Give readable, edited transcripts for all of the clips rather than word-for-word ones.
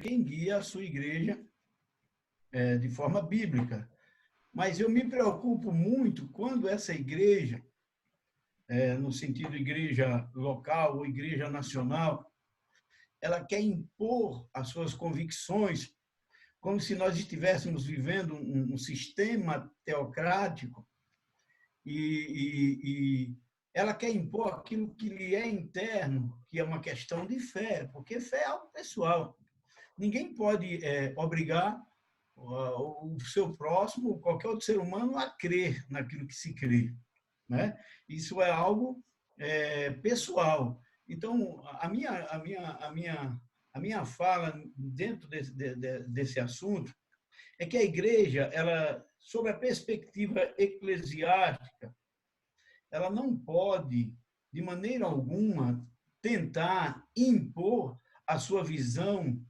quem guia a sua igreja de forma bíblica. Mas eu me preocupo muito quando essa igreja, no sentido igreja local ou igreja nacional, ela quer impor as suas convicções como se nós estivéssemos vivendo um sistema teocrático e ela quer impor aquilo que lhe é interno, que é uma questão de fé, porque fé é algo pessoal. Ninguém pode obrigar o seu próximo, qualquer outro ser humano, a crer naquilo que se crê, né? Isso é algo pessoal. Então, a minha fala dentro desse assunto é que a igreja, ela, sob a perspectiva eclesiástica, ela não pode, de maneira alguma, tentar impor a sua visão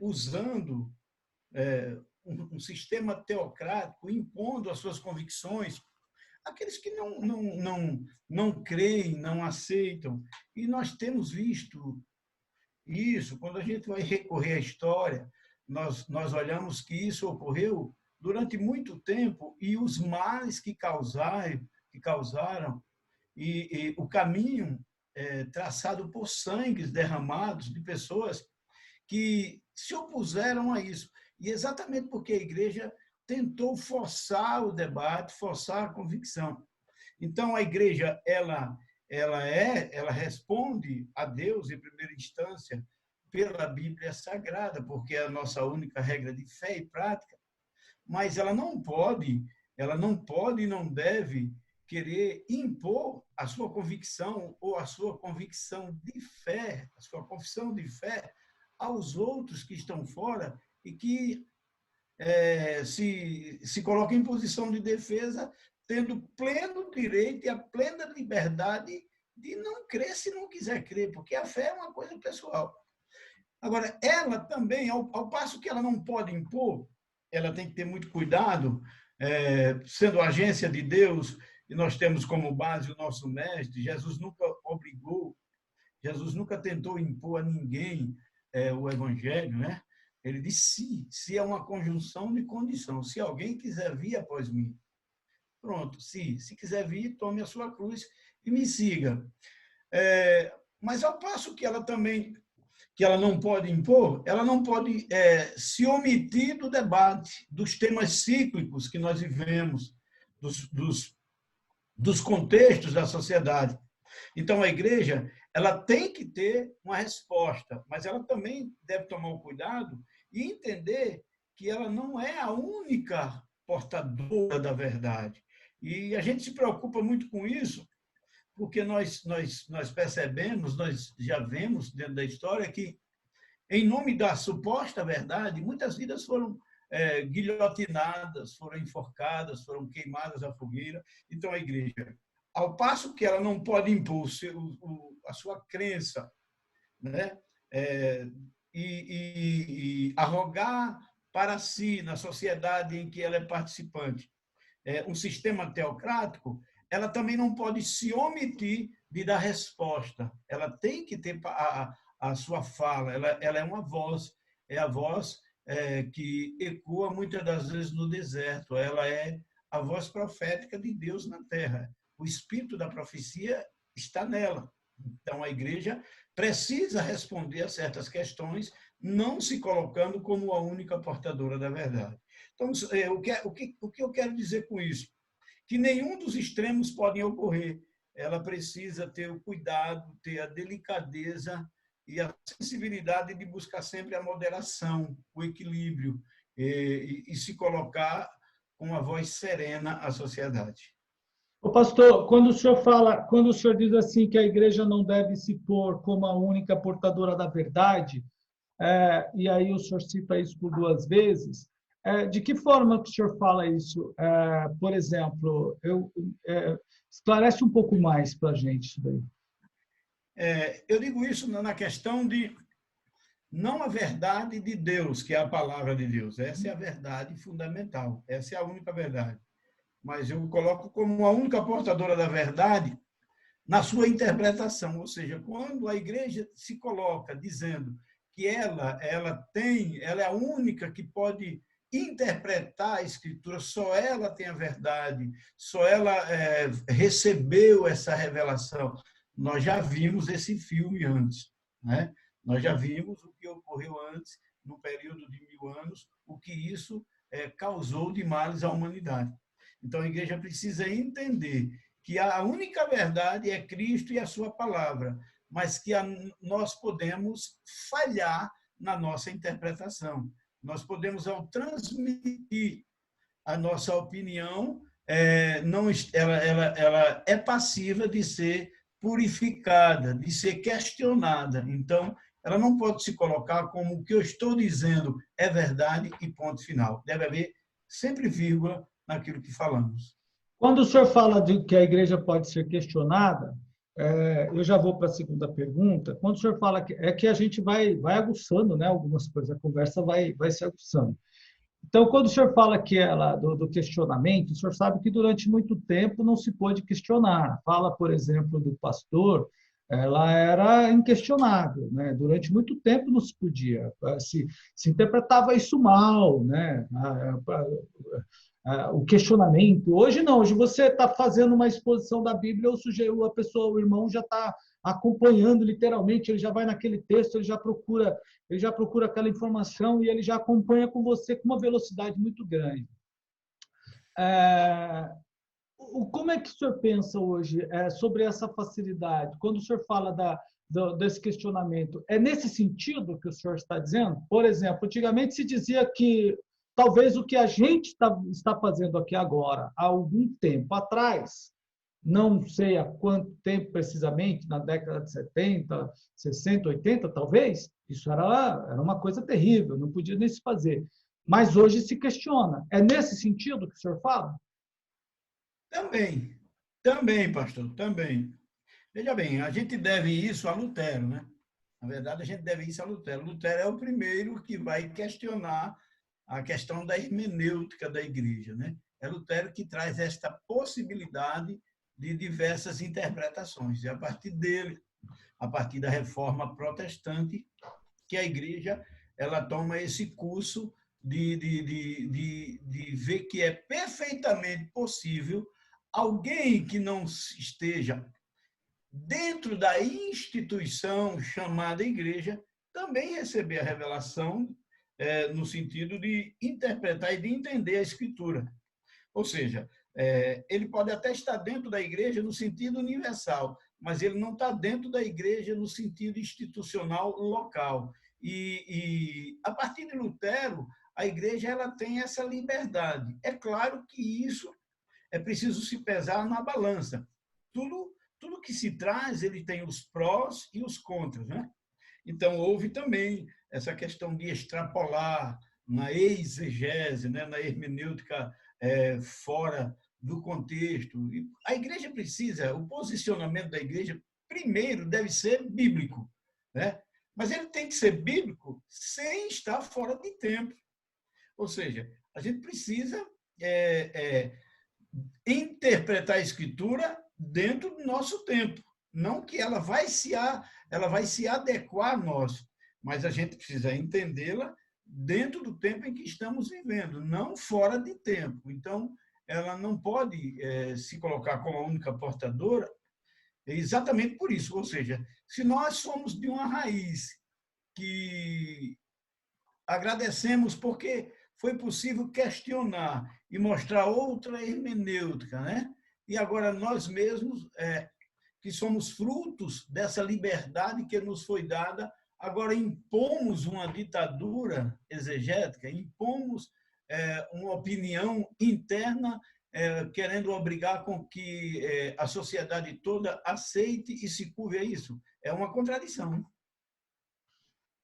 usando um sistema teocrático, impondo as suas convicções àqueles que não creem, não aceitam. E nós temos visto isso, quando a gente vai recorrer à história, nós olhamos que isso ocorreu durante muito tempo e os males que causaram e o caminho traçado por sangues derramados de pessoas que se opuseram a isso. E exatamente porque a igreja tentou forçar o debate, forçar a convicção. Então, a igreja, ela responde a Deus, em primeira instância, pela Bíblia Sagrada, porque é a nossa única regra de fé e prática, mas ela não pode e não deve querer impor a sua convicção ou a sua convicção de fé, a sua confissão de fé aos outros que estão fora e que se colocam em posição de defesa, tendo pleno direito e a plena liberdade de não crer se não quiser crer, porque a fé é uma coisa pessoal. Agora, ela também, ao passo que ela não pode impor, ela tem que ter muito cuidado, sendo agência de Deus, e nós temos como base o nosso mestre, Jesus nunca obrigou, Jesus nunca tentou impor a ninguém o evangelho, né? Ele disse se é uma conjunção de condição. Se alguém quiser vir após mim, pronto, se quiser vir, tome a sua cruz e me siga. Mas ao passo que ela também, que ela não pode impor, ela não pode se omitir do debate, dos temas cíclicos que nós vivemos, dos contextos da sociedade. Então, a igreja, ela tem que ter uma resposta, mas ela também deve tomar o cuidado e entender que ela não é a única portadora da verdade. E a gente se preocupa muito com isso, porque nós percebemos, nós já vemos dentro da história que, em nome da suposta verdade, muitas vidas foram guilhotinadas, foram enforcadas, foram queimadas à fogueira. Então, a igreja, ao passo que ela não pode impor a sua crença, né? E arrogar para si, na sociedade em que ela é participante, um sistema teocrático, ela também não pode se omitir de dar resposta. Ela tem que ter a sua fala, ela é uma voz, é a voz que ecoa muitas das vezes no deserto, ela é a voz profética de Deus na terra. O espírito da profecia está nela. Então, a igreja precisa responder a certas questões, não se colocando como a única portadora da verdade. Então, o que eu quero dizer com isso? Que nenhum dos extremos pode ocorrer. Ela precisa ter o cuidado, ter a delicadeza e a sensibilidade de buscar sempre a moderação, o equilíbrio, e se colocar com uma voz serena à sociedade. Ô pastor, quando o senhor diz assim que a igreja não deve se pôr como a única portadora da verdade, e aí o senhor cita isso por duas vezes, de que forma que o senhor fala isso? Por exemplo, esclarece um pouco mais para a gente isso daí. Eu digo isso na questão de não a verdade de Deus, que é a palavra de Deus. Essa é a verdade fundamental, essa é a única verdade. Mas eu coloco como a única portadora da verdade na sua interpretação, ou seja, quando a igreja se coloca dizendo que ela é a única que pode interpretar a Escritura, só ela tem a verdade, só ela recebeu essa revelação. Nós já vimos esse filme antes, né? Nós já vimos o que ocorreu antes, no período de 1000 anos, o que isso causou de males à humanidade. Então, a igreja precisa entender que a única verdade é Cristo e a sua palavra, mas que nós podemos falhar na nossa interpretação. Nós podemos, ao transmitir a nossa opinião, ela é passiva de ser purificada, de ser questionada. Então, ela não pode se colocar como o que eu estou dizendo é verdade e ponto final. Deve haver sempre vírgula naquilo que falamos. Quando o senhor fala de que a igreja pode ser questionada, eu já vou para a segunda pergunta. Quando o senhor fala que a gente vai aguçando, né, algumas coisas, a conversa vai se aguçando. Então, quando o senhor fala que ela do questionamento, o senhor sabe que durante muito tempo não se pôde questionar. Fala, por exemplo, do pastor, ela era inquestionável, né? Durante muito tempo não se podia, se interpretava isso mal, né? O questionamento. Hoje não, hoje você está fazendo uma exposição da Bíblia, a pessoa, o irmão já está acompanhando literalmente, ele já vai naquele texto, ele já procura aquela informação e ele já acompanha com você com uma velocidade muito grande. Como é que o senhor pensa hoje sobre essa facilidade? Quando o senhor fala desse questionamento, é nesse sentido que o senhor está dizendo? Por exemplo, antigamente se dizia que talvez o que a gente está fazendo aqui agora, há algum tempo atrás, não sei há quanto tempo precisamente, na década de 70, 60, 80, talvez, isso era uma coisa terrível, não podia nem se fazer. Mas hoje se questiona. É nesse sentido que o senhor fala? Também, pastor, também. Veja bem, a gente deve isso a Lutero, né? Na verdade, a gente deve isso a Lutero. Lutero é o primeiro que vai questionar a questão da hermenêutica da igreja, né? É Lutero que traz esta possibilidade de diversas interpretações. E a partir dele, a partir da reforma protestante, que a igreja ela toma esse curso de ver que é perfeitamente possível alguém que não esteja dentro da instituição chamada igreja também receber a revelação no sentido de interpretar e de entender a Escritura. Ou seja, ele pode até estar dentro da igreja no sentido universal, mas ele não está dentro da igreja no sentido institucional local. E a partir de Lutero, a igreja ela tem essa liberdade. É claro que isso é preciso se pesar na balança. Tudo que se traz, ele tem os prós e os contras, né? Então, houve também essa questão de extrapolar na exegese, né, na hermenêutica fora do contexto. E a igreja precisa, o posicionamento da igreja, primeiro, deve ser bíblico, né? Mas ele tem que ser bíblico sem estar fora de tempo. Ou seja, a gente precisa interpretar a Escritura dentro do nosso tempo. Não que ela vai se adequar a nós, mas a gente precisa entendê-la dentro do tempo em que estamos vivendo, não fora de tempo. Então, ela não pode se colocar como a única portadora exatamente por isso. Ou seja, se nós somos de uma raiz que agradecemos porque foi possível questionar e mostrar outra hermenêutica, né? E agora nós mesmos, que somos frutos dessa liberdade que nos foi dada, agora impomos uma ditadura exegética, impomos uma opinião interna, querendo obrigar com que a sociedade toda aceite e se curve a isso. É uma contradição.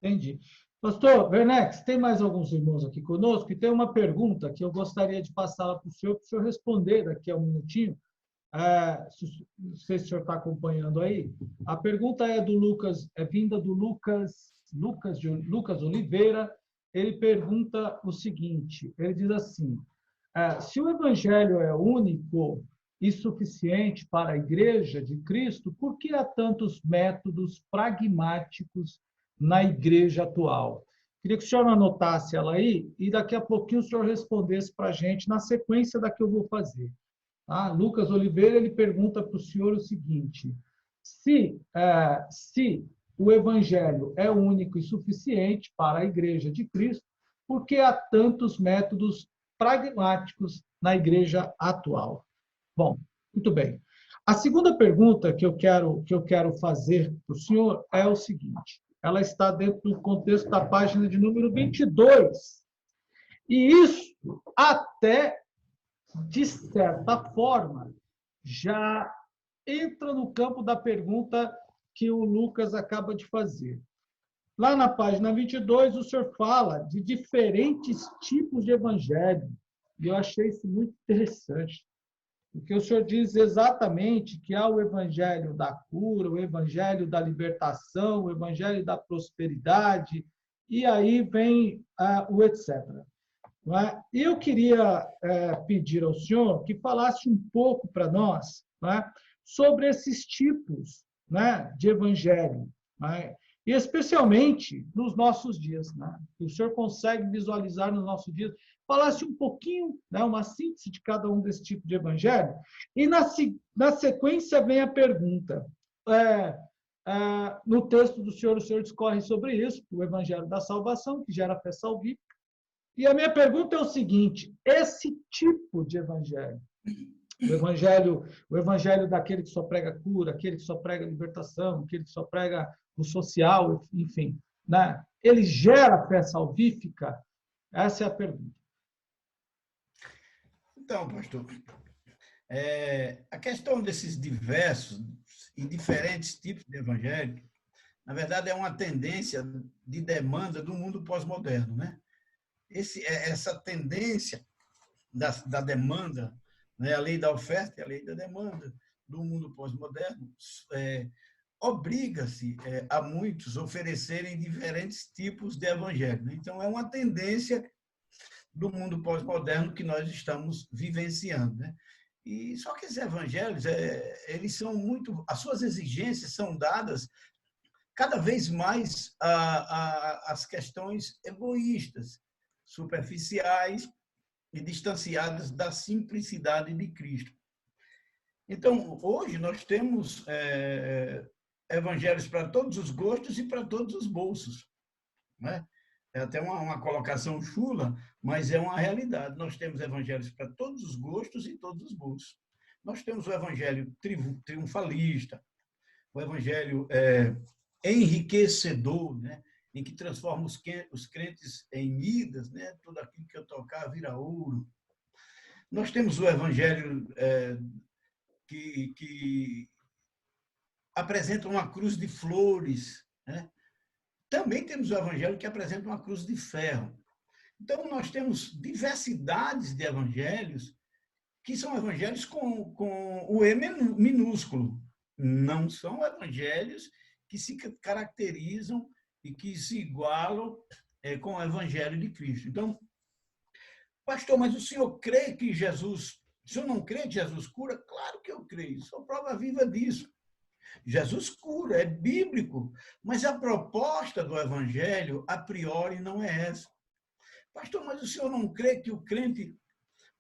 Entendi. Pastor Werneck, tem mais alguns irmãos aqui conosco e tem uma pergunta que eu gostaria de passar para o senhor responder daqui a um minutinho. Não sei se o senhor está acompanhando aí. A pergunta é do Lucas, vinda do Lucas Oliveira. Ele pergunta o seguinte: ele diz assim: se o Evangelho é único e suficiente para a Igreja de Cristo, por que há tantos métodos pragmáticos na igreja atual? Queria que o senhor anotasse ela aí e daqui a pouquinho o senhor respondesse para a gente na sequência da que eu vou fazer. Tá? Lucas Oliveira ele pergunta para o senhor o seguinte: se o evangelho é único e suficiente para a igreja de Cristo, por que há tantos métodos pragmáticos na igreja atual? Bom, muito bem. A segunda pergunta que eu quero fazer para o senhor é o seguinte: ela está dentro do contexto da página de número 22. E isso até, de certa forma, já entra no campo da pergunta que o Lucas acaba de fazer. Lá na página 22, o senhor fala de diferentes tipos de evangelho. E eu achei isso muito interessante. Porque o senhor diz exatamente que há o evangelho da cura, o evangelho da libertação, o evangelho da prosperidade, e aí vem o etc. Não é? E eu queria pedir ao senhor que falasse um pouco para nós, não é, sobre esses tipos, né, de evangelho, não é? E especialmente nos nossos dias. Né? O senhor consegue visualizar nos nossos dias, falasse um pouquinho, né, uma síntese de cada um desse tipo de evangelho, e na sequência vem a pergunta. No texto do senhor, o senhor discorre sobre isso, o evangelho da salvação, que gera fé salvífica. E a minha pergunta é o seguinte: esse tipo de evangelho, o evangelho daquele que só prega cura, aquele que só prega libertação, aquele que só prega o social, enfim, né? Ele gera fé salvífica? Essa é a pergunta. Então, pastor, a questão desses diversos e diferentes tipos de evangelho, na verdade, é uma tendência de demanda do mundo pós-moderno, né? Essa tendência da demanda, né, a lei da oferta e a lei da demanda do mundo pós-moderno, obriga-se a muitos oferecerem diferentes tipos de evangelho. Então, é uma tendência do mundo pós-moderno que nós estamos vivenciando, né? E só que esses evangelhos, eles são muito, as suas exigências são dadas cada vez mais às questões egoístas, superficiais e distanciadas da simplicidade de Cristo. Então, hoje nós temos evangelhos para todos os gostos e para todos os bolsos, né? É até uma colocação chula, mas é uma realidade. Nós temos evangelhos para todos os gostos e todos os bolsos. Nós temos o evangelho triunfalista, o evangelho enriquecedor, né? Em que transforma os crentes em Midas, né? Tudo aquilo que eu tocar vira ouro. Nós temos o evangelho que apresenta uma cruz de flores, né? Também temos o evangelho que apresenta uma cruz de ferro. Então, nós temos diversidades de evangelhos que são evangelhos com o E minúsculo. Não são evangelhos que se caracterizam e que se igualam com o evangelho de Cristo. Então, pastor, mas o senhor crê que Jesus... O senhor não crê que Jesus cura? Claro que eu creio, sou prova viva disso. Jesus cura, é bíblico, mas a proposta do evangelho, a priori, não é essa. Pastor, mas o senhor não crê que o crente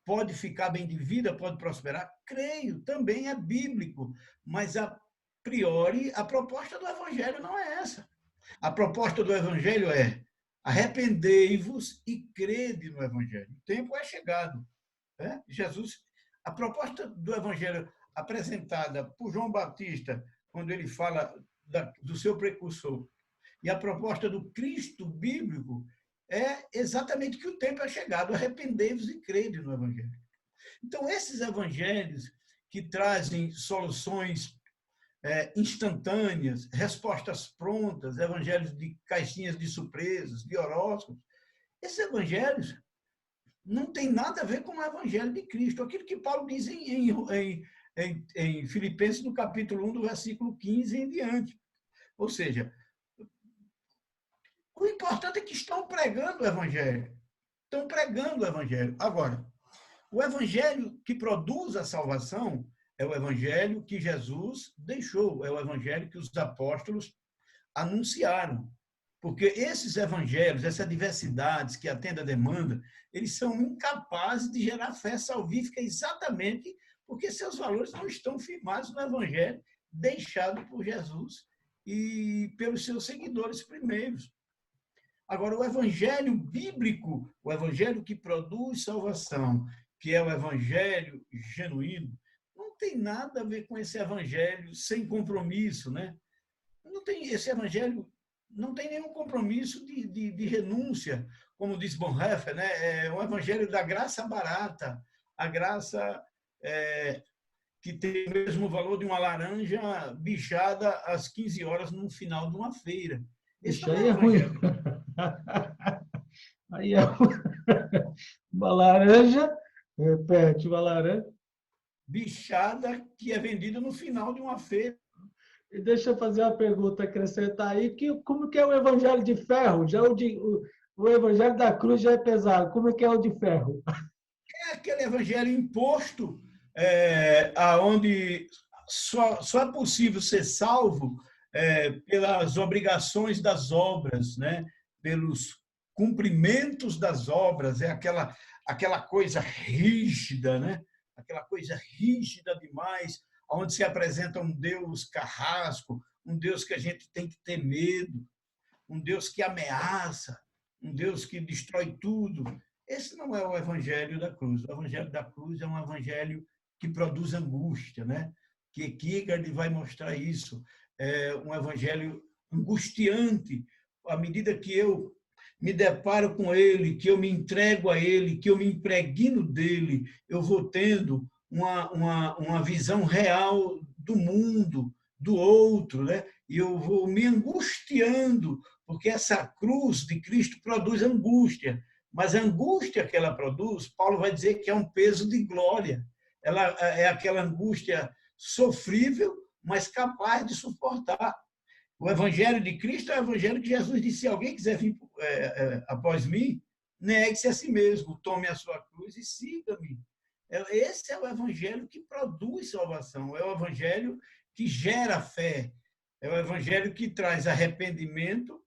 pode ficar bem de vida, pode prosperar? Creio, também é bíblico, mas a priori a proposta do evangelho não é essa. A proposta do evangelho é: arrependei-vos e crede no evangelho. O tempo é chegado. Né? Jesus, a proposta do evangelho apresentada por João Batista, quando ele fala do seu precursor, e a proposta do Cristo bíblico é exatamente que o tempo é chegado, arrependei-vos e crede no evangelho. Então, esses evangelhos que trazem soluções instantâneas, respostas prontas, evangelhos de caixinhas de surpresas, de horóscopos, esses evangelhos não tem nada a ver com o evangelho de Cristo. Aquilo que Paulo diz em Filipenses, no capítulo 1, do versículo 15 em diante. Ou seja, o importante é que estão pregando o evangelho. Estão pregando o evangelho. Agora, o evangelho que produz a salvação é o evangelho que Jesus deixou, é o evangelho que os apóstolos anunciaram. Porque esses evangelhos, essas diversidades que atendem a demanda, eles são incapazes de gerar fé salvífica exatamente porque seus valores não estão firmados no evangelho deixado por Jesus e pelos seus seguidores primeiros. Agora, o evangelho bíblico, o evangelho que produz salvação, que é o evangelho genuíno, não tem nada a ver com esse evangelho sem compromisso, né? Não tem, esse evangelho não tem nenhum compromisso de renúncia, como diz Bonhoeffer, né? É um evangelho da graça barata, a graça que tem o mesmo valor de uma laranja bichada às 15 horas no final de uma feira. Esse Isso não é aí o é ruim. evangelho. Aí é uma laranja, repete, uma laranja. Bichada que é vendida no final de uma feira. E deixa eu fazer uma pergunta, acrescentar aí, como que é o evangelho de ferro? Já o evangelho da cruz já é pesado, como é que é o de ferro? É aquele evangelho imposto, aonde só é possível ser salvo pelas obrigações das obras, né? Pelos cumprimentos das obras, é aquela coisa rígida, né? Aquela coisa rígida demais, onde se apresenta um Deus carrasco, um Deus que a gente tem que ter medo, um Deus que ameaça, um Deus que destrói tudo. Esse não é o evangelho da cruz. O evangelho da cruz é um evangelho que produz angústia, né? Que Kierkegaard vai mostrar isso. É um evangelho angustiante. À medida que eu me deparo com ele, que eu me entrego a ele, que eu me impregno dele, eu vou tendo uma visão real do mundo, do outro, né? E eu vou me angustiando, porque essa cruz de Cristo produz angústia. Mas a angústia que ela produz, Paulo vai dizer que é um peso de glória. Ela é aquela angústia sofrível, mas capaz de suportar. O evangelho de Cristo é o evangelho que Jesus disse: se alguém quiser vir após mim, negue-se a si mesmo, tome a sua cruz e siga-me. Esse é o evangelho que produz salvação, é o evangelho que gera fé, é o evangelho que traz arrependimento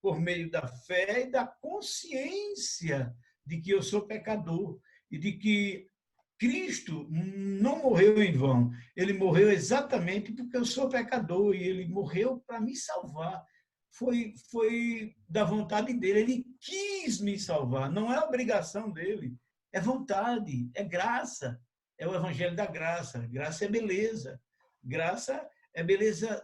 por meio da fé e da consciência de que eu sou pecador e de que Cristo não morreu em vão. Ele morreu exatamente porque eu sou pecador e ele morreu para me salvar. Foi da vontade dele. Ele quis me salvar. Não é obrigação dele. É vontade, é graça. É o evangelho da graça. Graça é beleza. Graça é beleza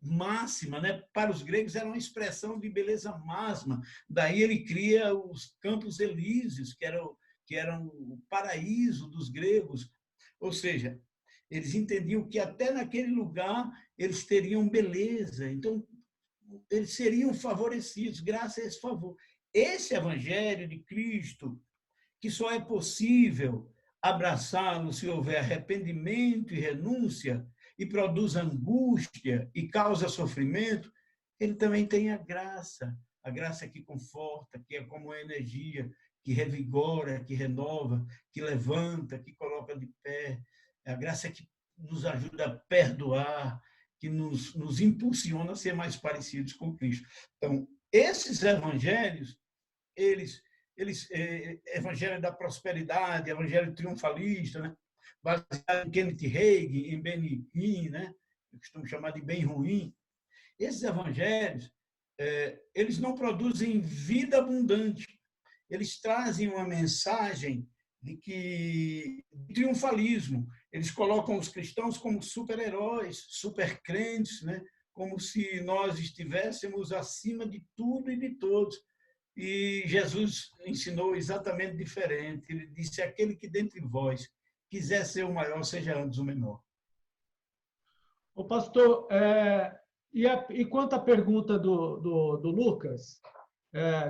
máxima, né? Para os gregos era uma expressão de beleza máxima. Daí ele cria os Campos Elíseos, que eram o paraíso dos gregos. Ou seja, eles entendiam que até naquele lugar eles teriam beleza. Então, eles seriam favorecidos graças a esse favor. Esse evangelho de Cristo, que só é possível abraçá-lo se houver arrependimento e renúncia, e produz angústia e causa sofrimento, ele também tem a graça que conforta, que é como a energia, que revigora, que renova, que levanta, que coloca de pé. É a graça que nos ajuda a perdoar, que nos impulsiona a ser mais parecidos com Cristo. Então, esses evangelhos, eles evangelho da prosperidade, evangelho triunfalista, né? Baseado em Kenneth Hagin, em Ben Hinn, né? Eu costumo chamar de bem ruim. Esses evangelhos, eles não produzem vida abundante. Eles trazem uma mensagem de triunfalismo. Eles colocam os cristãos como super-heróis, super-crentes, né? Como se nós estivéssemos acima de tudo e de todos. E Jesus ensinou exatamente diferente. Ele disse: aquele que dentre vós quiser ser o maior, seja antes o menor. O pastor, e quanto à pergunta do Lucas,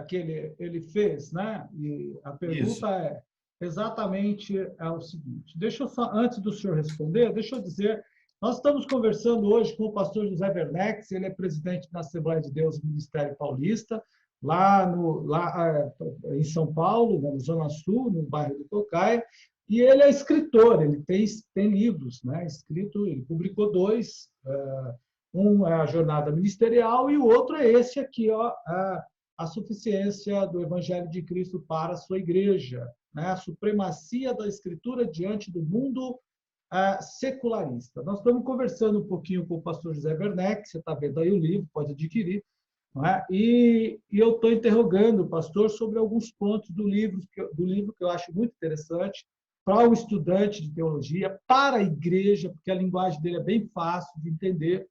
que ele fez, né? E a pergunta Isso. é exatamente o seguinte: deixa eu só, antes do senhor responder, deixa eu dizer, nós estamos conversando hoje com o pastor José Werneck, ele é presidente da Assembleia de Deus Ministério Paulista, lá em São Paulo, na Zona Sul, no bairro do Tocaia, e ele é escritor, ele tem livros, né? Escrito, ele publicou 2, Um é a jornada ministerial e o outro é esse aqui, ó, a suficiência do Evangelho de Cristo para a sua igreja, né? A supremacia da Escritura diante do mundo secularista. Nós estamos conversando um pouquinho com o pastor José Werneck, você está vendo aí o livro, pode adquirir, não é? E eu estou interrogando o pastor sobre alguns pontos do livro que eu acho muito interessante para o estudante de teologia, para a igreja, porque a linguagem dele é bem fácil de entender,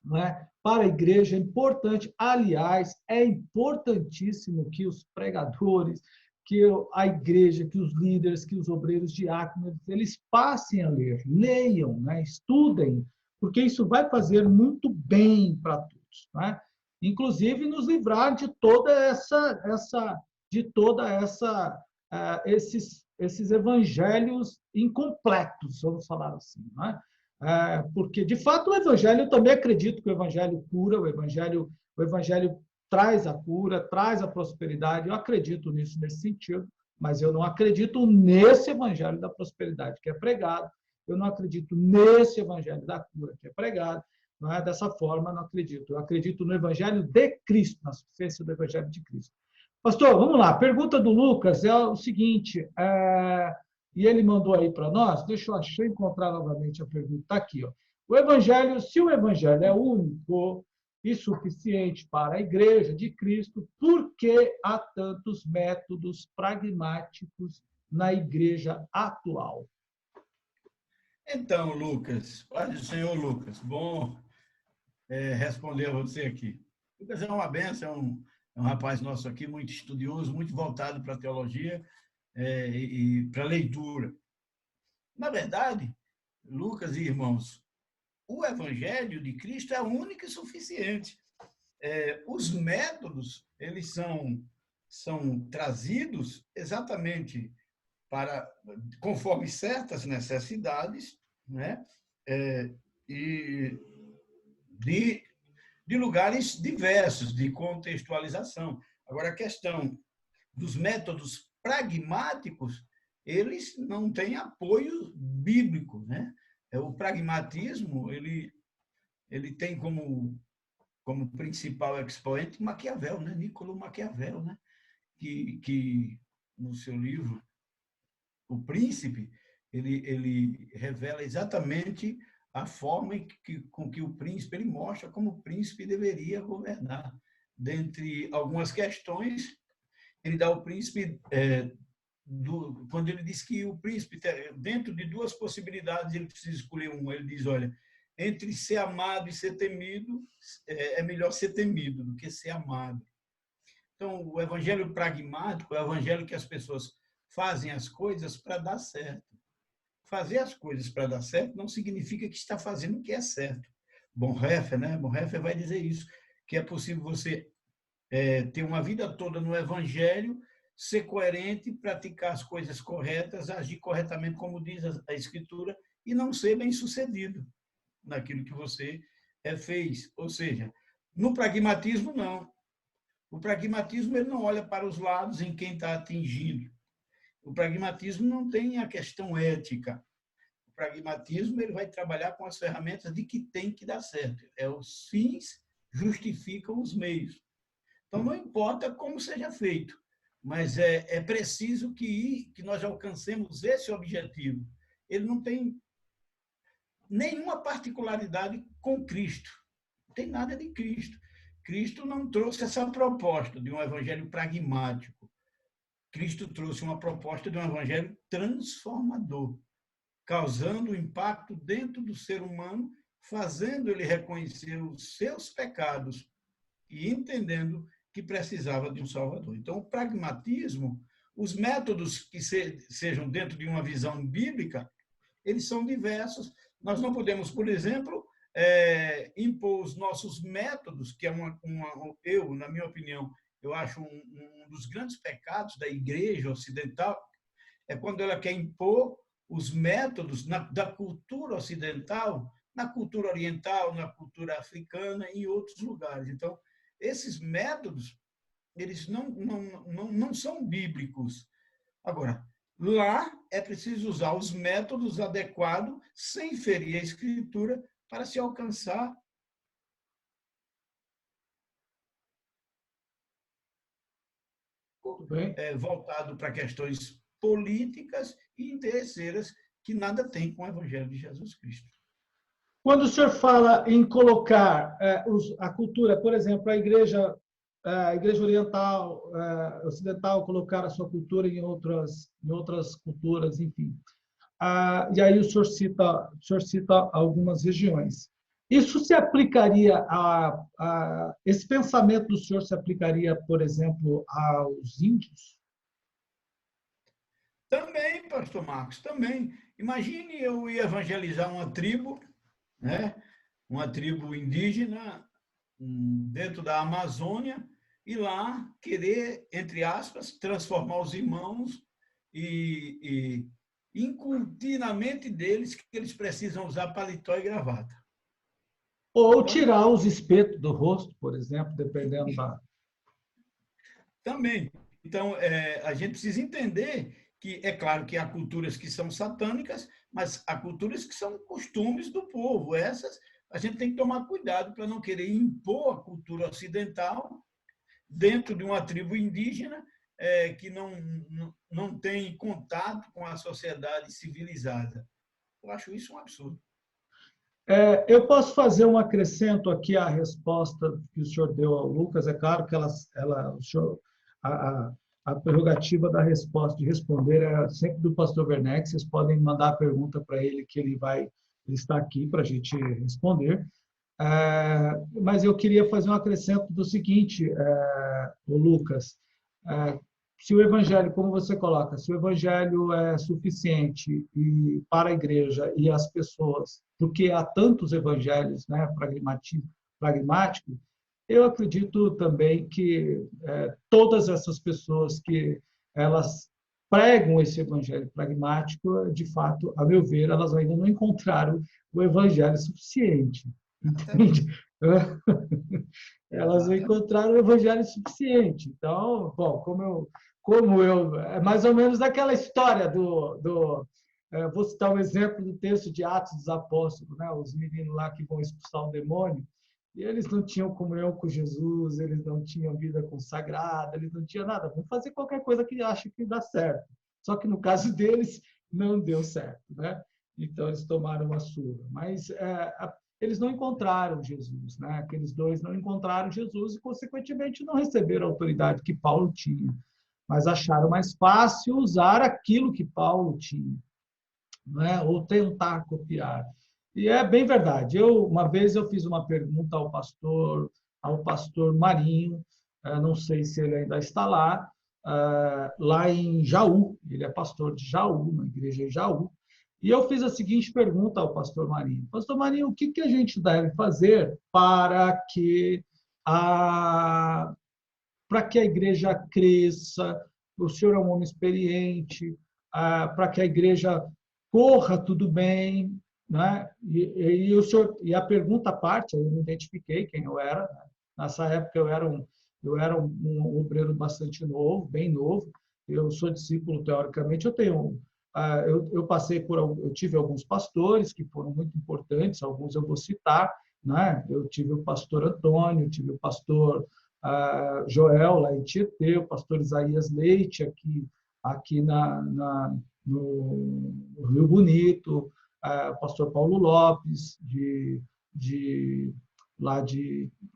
não é? Para a igreja é importante, aliás, é importantíssimo que os pregadores, que a igreja, que os líderes, que os obreiros diáconos, eles passem a ler, leiam, né? Estudem, porque isso vai fazer muito bem para todos, né? Inclusive nos livrar de toda esses evangelhos incompletos, vamos falar assim, né? Porque, de fato, o Evangelho, eu também acredito que o Evangelho cura, o Evangelho traz a cura, traz a prosperidade, eu acredito nisso nesse sentido, mas eu não acredito nesse Evangelho da prosperidade que é pregado, eu não acredito nesse Evangelho da cura que é pregado, não é dessa forma, não acredito. Eu acredito no Evangelho de Cristo, na suficiência do Evangelho de Cristo. Pastor, vamos lá, a pergunta do Lucas é o seguinte, e ele mandou aí para nós, deixa eu encontrar novamente a pergunta, está aqui. Ó. Se o Evangelho é único e suficiente para a Igreja de Cristo, por que há tantos métodos pragmáticos na Igreja atual? Então, Lucas, paz do Senhor, Lucas, bom responder a você aqui. Lucas é uma benção, é um rapaz nosso aqui, muito estudioso, muito voltado para a teologia e para a leitura. Na verdade, Lucas e irmãos, o Evangelho de Cristo é único e suficiente. Os métodos, eles são trazidos exatamente conforme certas necessidades, né? E de lugares diversos, de contextualização. Agora, a questão dos métodos pragmáticos, eles não têm apoio bíblico, né? O pragmatismo, ele tem como principal expoente Maquiavel, né? Niccolo Maquiavel, né? Que no seu livro O Príncipe, ele revela exatamente a forma com que o príncipe, ele mostra como o príncipe deveria governar. Dentre algumas questões, ele dá ao príncipe, quando ele diz que o príncipe, dentro de duas possibilidades, ele precisa escolher uma. Ele diz, olha, entre ser amado e ser temido, é melhor ser temido do que ser amado. Então, o evangelho pragmático é o evangelho que as pessoas fazem as coisas para dar certo. Fazer as coisas para dar certo não significa que está fazendo o que é certo. Bonhoeffer, né? Bonhoeffer vai dizer isso, que é possível você ter uma vida toda no evangelho, ser coerente, praticar as coisas corretas, agir corretamente, como diz a Escritura, e não ser bem-sucedido naquilo que você fez. Ou seja, no pragmatismo, não. O pragmatismo ele não olha para os lados em quem está atingindo. O pragmatismo não tem a questão ética. O pragmatismo ele vai trabalhar com as ferramentas de que tem que dar certo. Os fins justificam os meios. Então, não importa como seja feito, mas é preciso que nós alcancemos esse objetivo. Ele não tem nenhuma particularidade com Cristo. Não tem nada de Cristo. Cristo não trouxe essa proposta de um evangelho pragmático. Cristo trouxe uma proposta de um evangelho transformador, causando impacto dentro do ser humano, fazendo ele reconhecer os seus pecados e entendendo que precisava de um Salvador. Então, o pragmatismo, os métodos que sejam dentro de uma visão bíblica, eles são diversos. Nós não podemos, por exemplo, impor os nossos métodos, que é eu, na minha opinião, eu acho um dos grandes pecados da igreja ocidental, é quando ela quer impor os métodos da cultura ocidental, na cultura oriental, na cultura africana e em outros lugares. Então, esses métodos, eles não são bíblicos. Agora, lá é preciso usar os métodos adequados, sem ferir a Escritura, para se alcançar voltado para questões políticas e interesseiras que nada tem com o Evangelho de Jesus Cristo. Quando o senhor fala em colocar a cultura, por exemplo, a igreja oriental, ocidental, colocar a sua cultura em outras culturas, enfim. E aí o senhor cita algumas regiões. Isso se aplicaria esse pensamento do senhor se aplicaria, por exemplo, aos índios? Também, pastor Marcos, também. Imagine eu ir evangelizar uma tribo, né? Uma tribo indígena dentro da Amazônia, e lá querer, entre aspas, transformar os irmãos e incutir na mente deles que eles precisam usar paletó e gravata. Ou tirar os espetos do rosto, por exemplo, dependendo da... Também. Então, a gente precisa entender que, é claro que há culturas que são satânicas, mas há culturas que são costumes do povo. Essas, a gente tem que tomar cuidado para não querer impor a cultura ocidental dentro de uma tribo indígena que não tem contato com a sociedade civilizada. Eu acho isso um absurdo. Eu posso fazer um acrescento aqui à resposta que o senhor deu ao Lucas. É claro que a prerrogativa da resposta, de responder, é sempre do pastor Werneck. Vocês podem mandar a pergunta para ele, que ele está aqui para a gente responder. Mas eu queria fazer um acrescento do seguinte, o Lucas. Se o evangelho, como você coloca, se o evangelho é suficiente para a igreja e as pessoas, porque há tantos evangelhos, né, pragmáticos, eu acredito também que todas essas pessoas que elas pregam esse evangelho pragmático, de fato, a meu ver, elas ainda não encontraram o evangelho suficiente. Entende? Elas não encontraram o evangelho suficiente. Então, bom, como eu é mais ou menos aquela história vou citar um exemplo do texto de Atos dos Apóstolos, né? Os meninos lá que vão expulsar o demônio, e eles não tinham comunhão com Jesus, eles não tinham vida consagrada, eles não tinham nada. Vão fazer qualquer coisa que acham que dá certo. Só que no caso deles não deu certo, né? Então eles tomaram uma surra. Mas eles não encontraram Jesus, né? Aqueles dois não encontraram Jesus e, consequentemente, não receberam a autoridade que Paulo tinha, mas acharam mais fácil usar aquilo que Paulo tinha, né? Ou tentar copiar. E é bem verdade. Uma vez eu fiz uma pergunta ao pastor Marinho, não sei se ele ainda está lá em Jaú. Ele é pastor de Jaú, na igreja de Jaú. E eu fiz a seguinte pergunta ao pastor Marinho. Pastor Marinho, o que a gente deve fazer para que a igreja cresça? O senhor é um homem experiente, para que a igreja corra tudo bem, né? E a pergunta à parte, eu me identifiquei quem eu era. Né? Nessa época eu era um obreiro bastante novo, bem novo. Eu sou discípulo, teoricamente, eu tive alguns pastores que foram muito importantes, alguns eu vou citar, né? Eu tive o pastor Antônio, tive o pastor Joel, lá em Tietê, o pastor Isaías Leite, aqui no Rio Bonito, o pastor Paulo Lopes,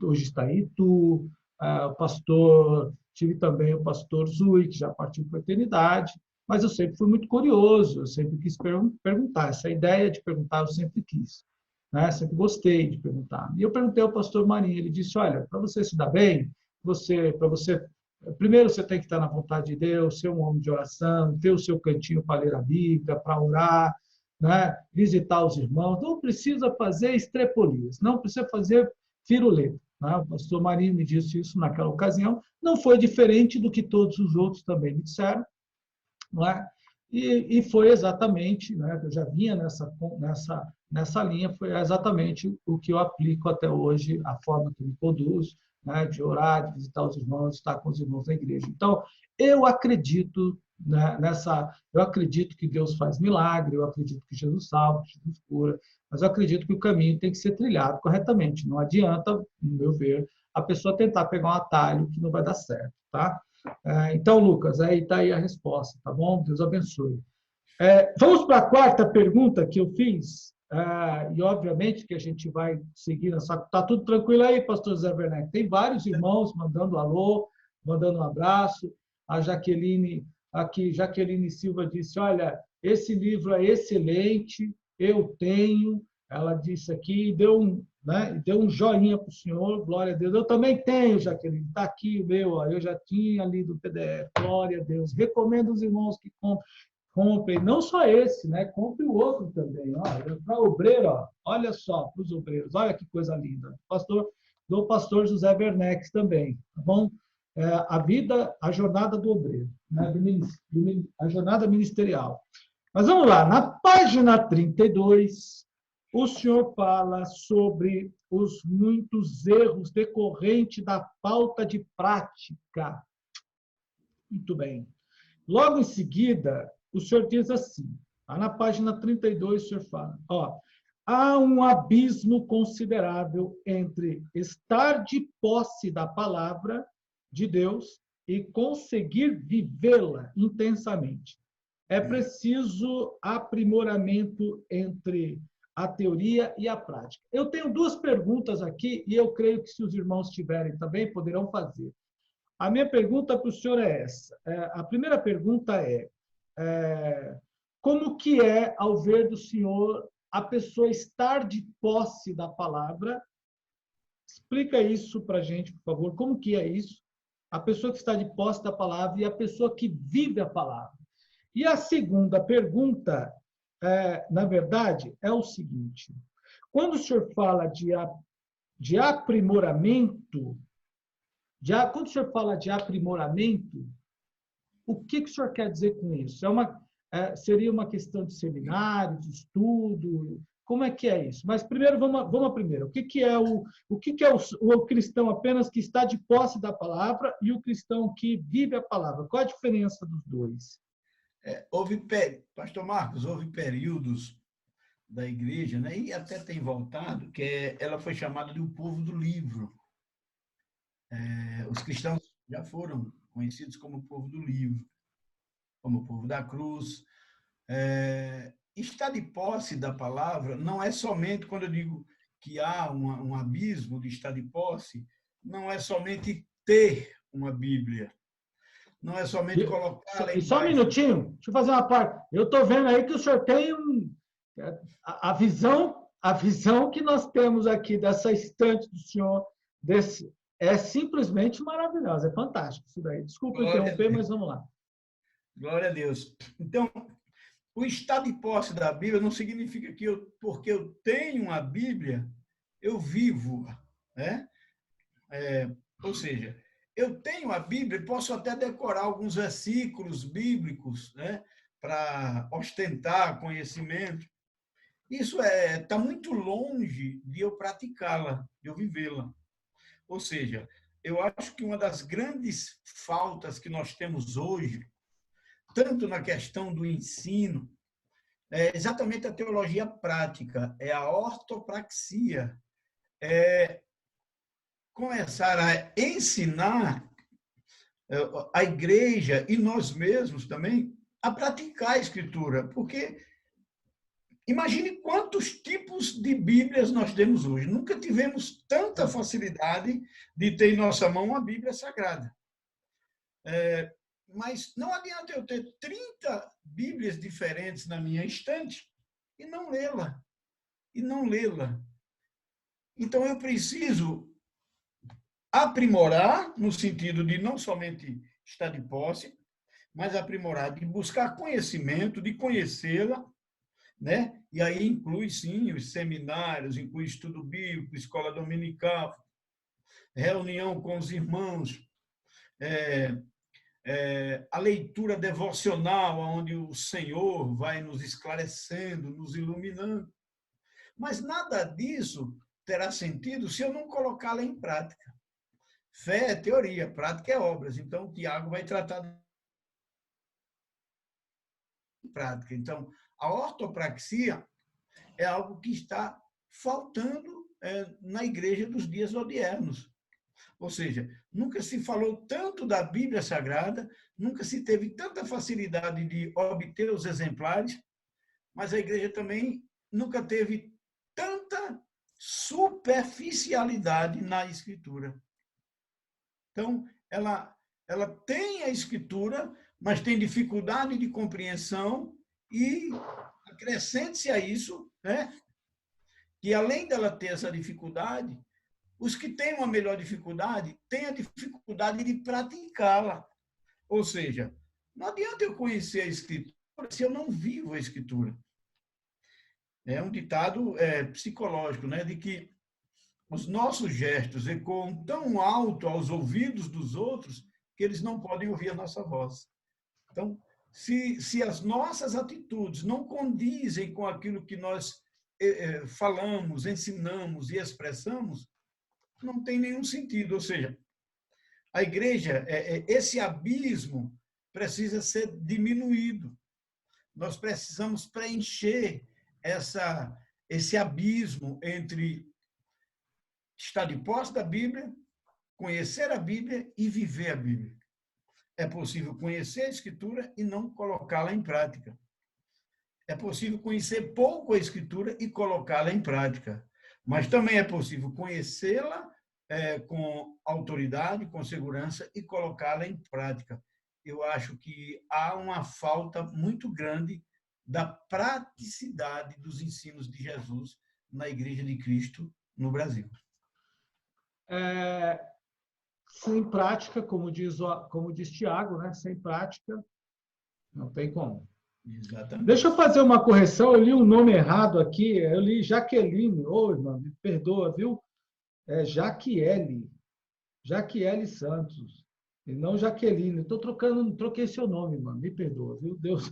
hoje está em Itu, tive também o pastor Zui, que já partiu para a eternidade, mas eu sempre fui muito curioso, eu sempre quis perguntar. Essa ideia de perguntar eu sempre quis, né? Sempre gostei de perguntar. E eu perguntei ao pastor Marinho, ele disse, olha, para você se dar bem, primeiro você tem que estar na vontade de Deus, ser um homem de oração, ter o seu cantinho para ler a Bíblia, para orar, né? Visitar os irmãos, não precisa fazer estrepolias, não precisa fazer firuleta. Né? O pastor Marinho me disse isso naquela ocasião, não foi diferente do que todos os outros também me disseram, não é? E foi exatamente, né, eu já vinha nessa linha, foi exatamente o que eu aplico até hoje, a forma que eu me conduzo, né, de orar, de visitar os irmãos, de estar com os irmãos na igreja. Então, eu acredito, né, eu acredito que Deus faz milagre, eu acredito que Jesus salva, que Jesus cura, mas eu acredito que o caminho tem que ser trilhado corretamente. Não adianta, no meu ver, a pessoa tentar pegar um atalho que não vai dar certo, tá? Então, Lucas, aí está aí a resposta, tá bom? Deus abençoe. Vamos para a quarta pergunta que eu fiz, e obviamente que a gente vai seguir nessa. Está tudo tranquilo aí, pastor Zé Werneck? Tem vários irmãos mandando alô, mandando um abraço. A Jaqueline, aqui, Jaqueline Silva disse: olha, esse livro é excelente, eu tenho. Ela disse aqui, deu um joinha para o senhor, glória a Deus. Eu também tenho, Jaqueline, está aqui o meu, ó, eu já tinha lido o PDF, glória a Deus. Recomendo os irmãos que comprem, não só esse, né? Compre o outro também. Para obreiro, ó, olha só, para os obreiros, olha que coisa linda. Do pastor José Werneck também, tá bom? A vida, a jornada do obreiro, né? A jornada ministerial. Mas vamos lá, na página 32, o senhor fala sobre os muitos erros decorrentes da falta de prática. Muito bem. Logo em seguida, o senhor diz assim, lá na página 32, o senhor fala, há um abismo considerável entre estar de posse da palavra de Deus e conseguir vivê-la intensamente. É preciso aprimoramento entre a teoria e a prática. Eu tenho duas perguntas aqui e eu creio que se os irmãos tiverem também, poderão fazer. A minha pergunta para o senhor é essa. A primeira pergunta é, como que é, ao ver do senhor, a pessoa estar de posse da palavra? Explica isso para a gente, por favor. Como que é isso? A pessoa que está de posse da palavra e a pessoa que vive a palavra. E a segunda pergunta, na verdade, é o seguinte. Quando o senhor fala de aprimoramento, quando o senhor fala de aprimoramento, o que o senhor quer dizer com isso? Seria uma questão de seminário, de estudo? Como é que é isso? Mas primeiro, vamos primeiro. O que é o cristão apenas que está de posse da palavra e o cristão que vive a palavra? Qual a diferença dos dois? Pastor Marcos, houve períodos da igreja, né, e até tem voltado, ela foi chamada de o povo do livro. Os cristãos já foram conhecidos como o povo do livro, como o povo da cruz. Estar de posse da palavra não é somente, quando eu digo que há um abismo de estar de posse, não é somente ter uma Bíblia, não é somente colocá-la em só um minutinho, deixa eu fazer uma parte. Eu estou vendo aí que o senhor tem a visão que nós temos aqui dessa estante do senhor, é simplesmente maravilhosa, é fantástico isso daí. Desculpa interromper, mas vamos lá. Glória a Deus. Então, o estar de posse da Bíblia não significa que porque eu tenho uma Bíblia, eu vivo, né? Ou seja, eu tenho a Bíblia e posso até decorar alguns versículos bíblicos, né, para ostentar conhecimento. Isso está muito longe de eu praticá-la, de eu vivê-la. Ou seja, eu acho que uma das grandes faltas que nós temos hoje, tanto na questão do ensino, é exatamente a teologia prática, é a ortopraxia, é começar a ensinar a igreja e nós mesmos também a praticar a escritura, porque imagine quantos tipos de Bíblias nós temos hoje. Nunca tivemos tanta facilidade de ter em nossa mão uma Bíblia Sagrada. Mas não adianta eu ter 30 Bíblias diferentes na minha estante e não lê-la. Então, eu preciso aprimorar, no sentido de não somente estar de posse, mas aprimorar, de buscar conhecimento, de conhecê-la, né? E aí inclui, sim, os seminários, inclui estudo bíblico, escola dominical, reunião com os irmãos, a leitura devocional, onde o Senhor vai nos esclarecendo, nos iluminando. Mas nada disso terá sentido se eu não colocá-la em prática. Fé é teoria, prática é obras. Então, o Tiago vai tratar de prática. Então, a ortopraxia é algo que está faltando na igreja dos dias odiernos. Ou seja, nunca se falou tanto da Bíblia Sagrada, nunca se teve tanta facilidade de obter os exemplares, mas a igreja também nunca teve tanta superficialidade na Escritura. Então, ela tem a Escritura, mas tem dificuldade de compreensão e acrescente-se a isso, né, que além dela ter essa dificuldade, os que têm uma melhor dificuldade têm a dificuldade de praticá-la. Ou seja, não adianta eu conhecer a Escritura se eu não vivo a Escritura. É um ditado psicológico, né, de que os nossos gestos ecoam tão alto aos ouvidos dos outros que eles não podem ouvir a nossa voz. Então, se as nossas atitudes não condizem com aquilo que nós falamos, ensinamos e expressamos, não tem nenhum sentido. Ou seja, a igreja, esse abismo precisa ser diminuído. Nós precisamos preencher esse abismo entre estar de posse da Bíblia, conhecer a Bíblia e viver a Bíblia. É possível conhecer a Escritura e não colocá-la em prática. É possível conhecer pouco a Escritura e colocá-la em prática. Mas também é possível conhecê-la com autoridade, com segurança e colocá-la em prática. Eu acho que há uma falta muito grande da praticidade dos ensinos de Jesus na Igreja de Cristo no Brasil. Sem prática, como diz Tiago, né? Sem prática, não tem como. Exatamente. Deixa eu fazer uma correção, eu li um nome errado aqui, eu li Jaqueline, irmão, me perdoa, viu? É Jaquiele Santos, e não Jaqueline. Troquei seu nome, mano, me perdoa, viu? Deus.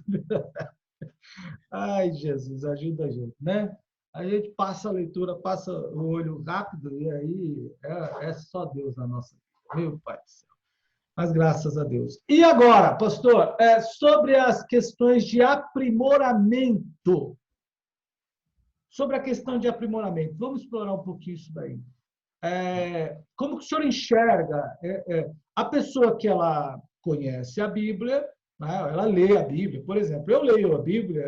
Ai, Jesus, ajuda a gente, né? A gente passa a leitura, passa o olho rápido, e aí é só Deus na nossa vida, meu Pai do céu. Mas graças a Deus. E agora, pastor, sobre as questões de aprimoramento. Sobre a questão de aprimoramento. Vamos explorar um pouquinho isso daí. Como que o senhor enxerga a pessoa que ela conhece a Bíblia, né? Ela lê a Bíblia, por exemplo. Eu leio a Bíblia,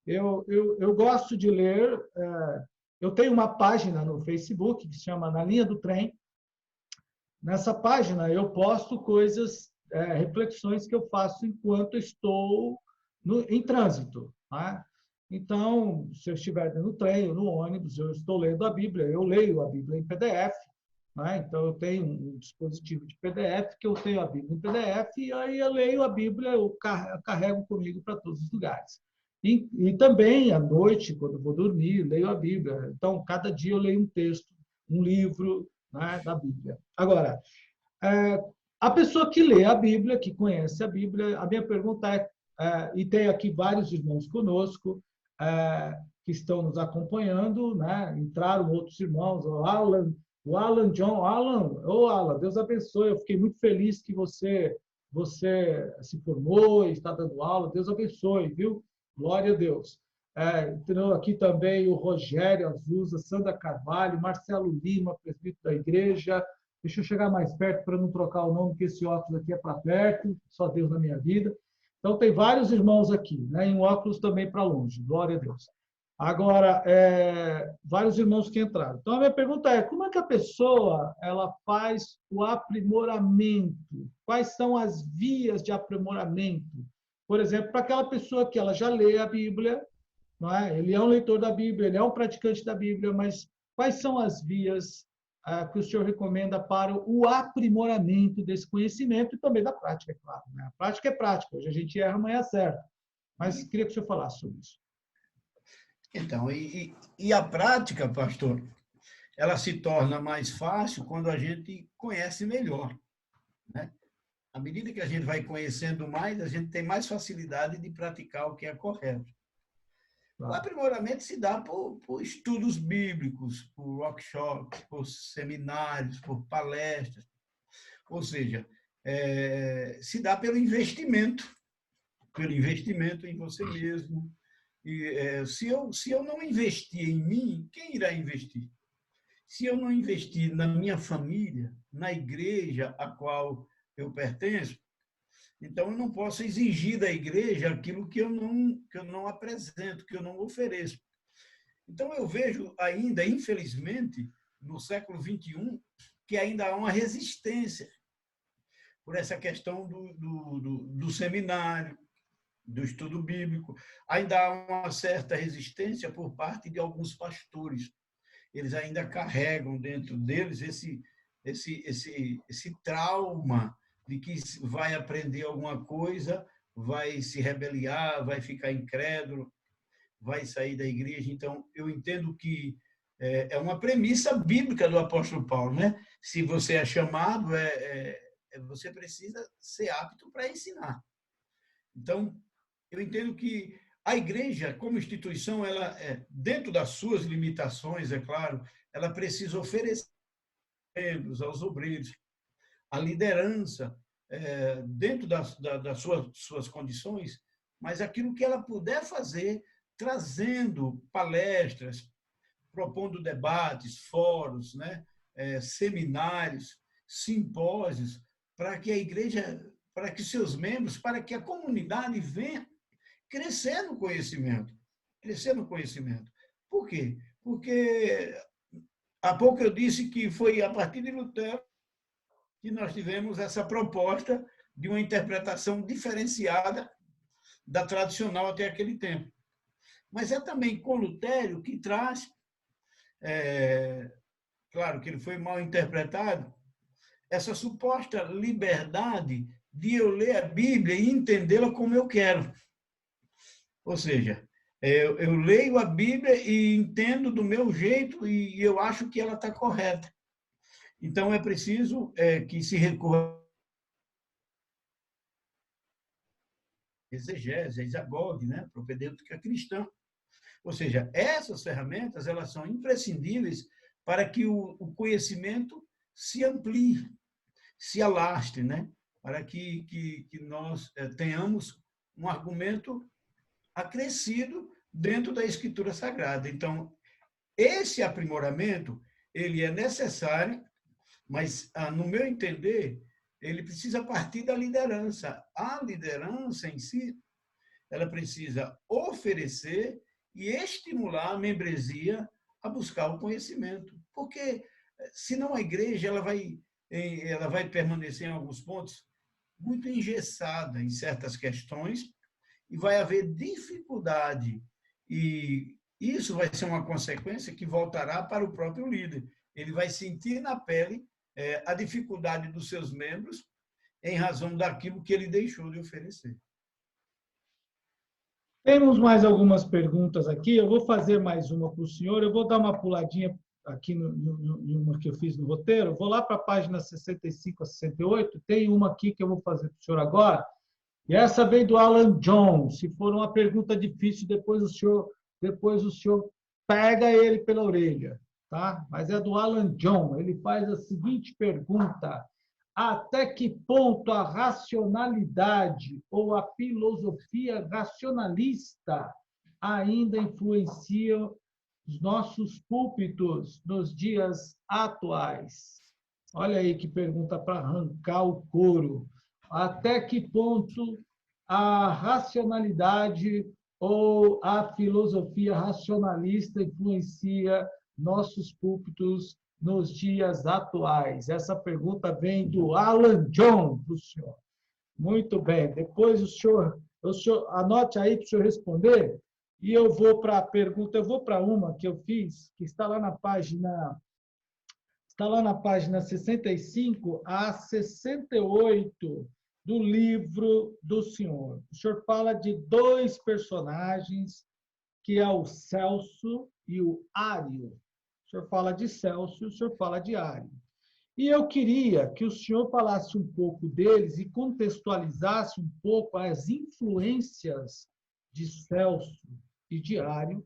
eu gosto de ler. Eu tenho uma página no Facebook que se chama Na Linha do Trem. Nessa página eu posto coisas, reflexões que eu faço enquanto estou em trânsito. Tá? Então, se eu estiver no trem ou no ônibus, eu estou lendo a Bíblia, eu leio a Bíblia em PDF. Né? Então, eu tenho um dispositivo de PDF, que eu tenho a Bíblia em PDF, e aí eu leio a Bíblia, eu carrego comigo para todos os lugares. E também, à noite, quando vou dormir, leio a Bíblia. Então, cada dia eu leio um texto, um livro, né, da Bíblia. Agora, a pessoa que lê a Bíblia, que conhece a Bíblia, a minha pergunta e tem aqui vários irmãos conosco, que estão nos acompanhando, né? Entraram outros irmãos, o Alan John. Alan, Deus abençoe, eu fiquei muito feliz que você se formou e está dando aula, Deus abençoe, viu? Glória a Deus. Entrou aqui também o Rogério Azusa, Sandra Carvalho, Marcelo Lima, presbítero da igreja. Deixa eu chegar mais perto para não trocar o nome, porque esse óculos aqui é para perto, só Deus na minha vida. Então, tem vários irmãos aqui, né? E um óculos também para longe, glória a Deus. Agora, vários irmãos que entraram. Então, a minha pergunta é, como é que a pessoa ela faz o aprimoramento? Quais são as vias de aprimoramento? Por exemplo, para aquela pessoa que ela já lê a Bíblia, não é? Ele é um leitor da Bíblia, ele é um praticante da Bíblia, mas quais são as vias que o senhor recomenda para o aprimoramento desse conhecimento e também da prática, é claro. Né? A prática é prática, hoje a gente erra, amanhã acerta. Mas queria que o senhor falasse sobre isso. Então, e a prática, pastor, ela se torna mais fácil quando a gente conhece melhor. Né? À medida que a gente vai conhecendo mais, a gente tem mais facilidade de praticar o que é correto. O aprimoramento se dá por estudos bíblicos, por workshops, por seminários, por palestras. Ou seja, se dá pelo investimento em você mesmo. E, se eu não investir em mim, quem irá investir? Se eu não investir na minha família, na igreja a qual eu pertenço, então eu não posso exigir da igreja aquilo que eu não apresento, que eu não ofereço. Então eu vejo ainda, infelizmente, no século XXI, que ainda há uma resistência por essa questão do seminário, do estudo bíblico. Ainda há uma certa resistência por parte de alguns pastores. Eles ainda carregam dentro deles esse trauma de que vai aprender alguma coisa, vai se rebeliar, vai ficar incrédulo, vai sair da igreja. Então, eu entendo que é uma premissa bíblica do apóstolo Paulo, né? Se você é chamado, você precisa ser apto para ensinar. Então, eu entendo que a igreja, como instituição, ela, dentro das suas limitações, é claro, ela precisa oferecer aos obreiros a liderança dentro das suas condições, mas aquilo que ela puder fazer, trazendo palestras, propondo debates, fóruns, né, seminários, simpósios, para que a igreja, para que seus membros, para que a comunidade venha crescer no conhecimento. Crescer no conhecimento. Por quê? Porque há pouco eu disse que foi a partir de Lutero que nós tivemos essa proposta de uma interpretação diferenciada da tradicional até aquele tempo. Mas é também com Lutero que traz, claro que ele foi mal interpretado, essa suposta liberdade de eu ler a Bíblia e entendê-la como eu quero. Ou seja, eu leio a Bíblia e entendo do meu jeito e eu acho que ela está correta. Então, é preciso que se recorra a exegese, a exagoge, né? Propedêutica cristã. Ou seja, essas ferramentas elas são imprescindíveis para que o conhecimento se amplie, se alastre, né? Para que nós tenhamos um argumento acrescido dentro da Escritura Sagrada. Então, esse aprimoramento ele é necessário, mas, no meu entender, ele precisa partir da liderança. A liderança em si, ela precisa oferecer e estimular a membresia a buscar o conhecimento. Porque, senão a igreja ela vai permanecer em alguns pontos muito engessada em certas questões e vai haver dificuldade. E isso vai ser uma consequência que voltará para o próprio líder. Ele vai sentir na pele a dificuldade dos seus membros em razão daquilo que ele deixou de oferecer. Temos mais algumas perguntas aqui. Eu vou fazer mais uma para o senhor. Eu vou dar uma puladinha aqui em uma que eu fiz no roteiro. Vou lá para a página 65 a 68. Tem uma aqui que eu vou fazer para o senhor agora. E essa vem do Alan John. Se for uma pergunta difícil, depois o senhor pega ele pela orelha, tá? Mas é do Alan John. Ele faz a seguinte pergunta: até que ponto a racionalidade ou a filosofia racionalista ainda influencia os nossos púlpitos nos dias atuais? Olha aí que pergunta para arrancar o couro. Até que ponto a racionalidade ou a filosofia racionalista influencia nossos púlpitos nos dias atuais? Essa pergunta vem do Alan John para o senhor. Muito bem. Depois o senhor anote aí para o senhor responder. E eu vou para a pergunta, eu vou para uma que eu fiz, que está lá na página 65 a 68 do livro do senhor. O senhor fala de dois personagens, que é o Celso e o Ário. O senhor fala de Celso e o senhor fala de Ário. E eu queria que o senhor falasse um pouco deles e contextualizasse um pouco as influências de Celso e de Ário,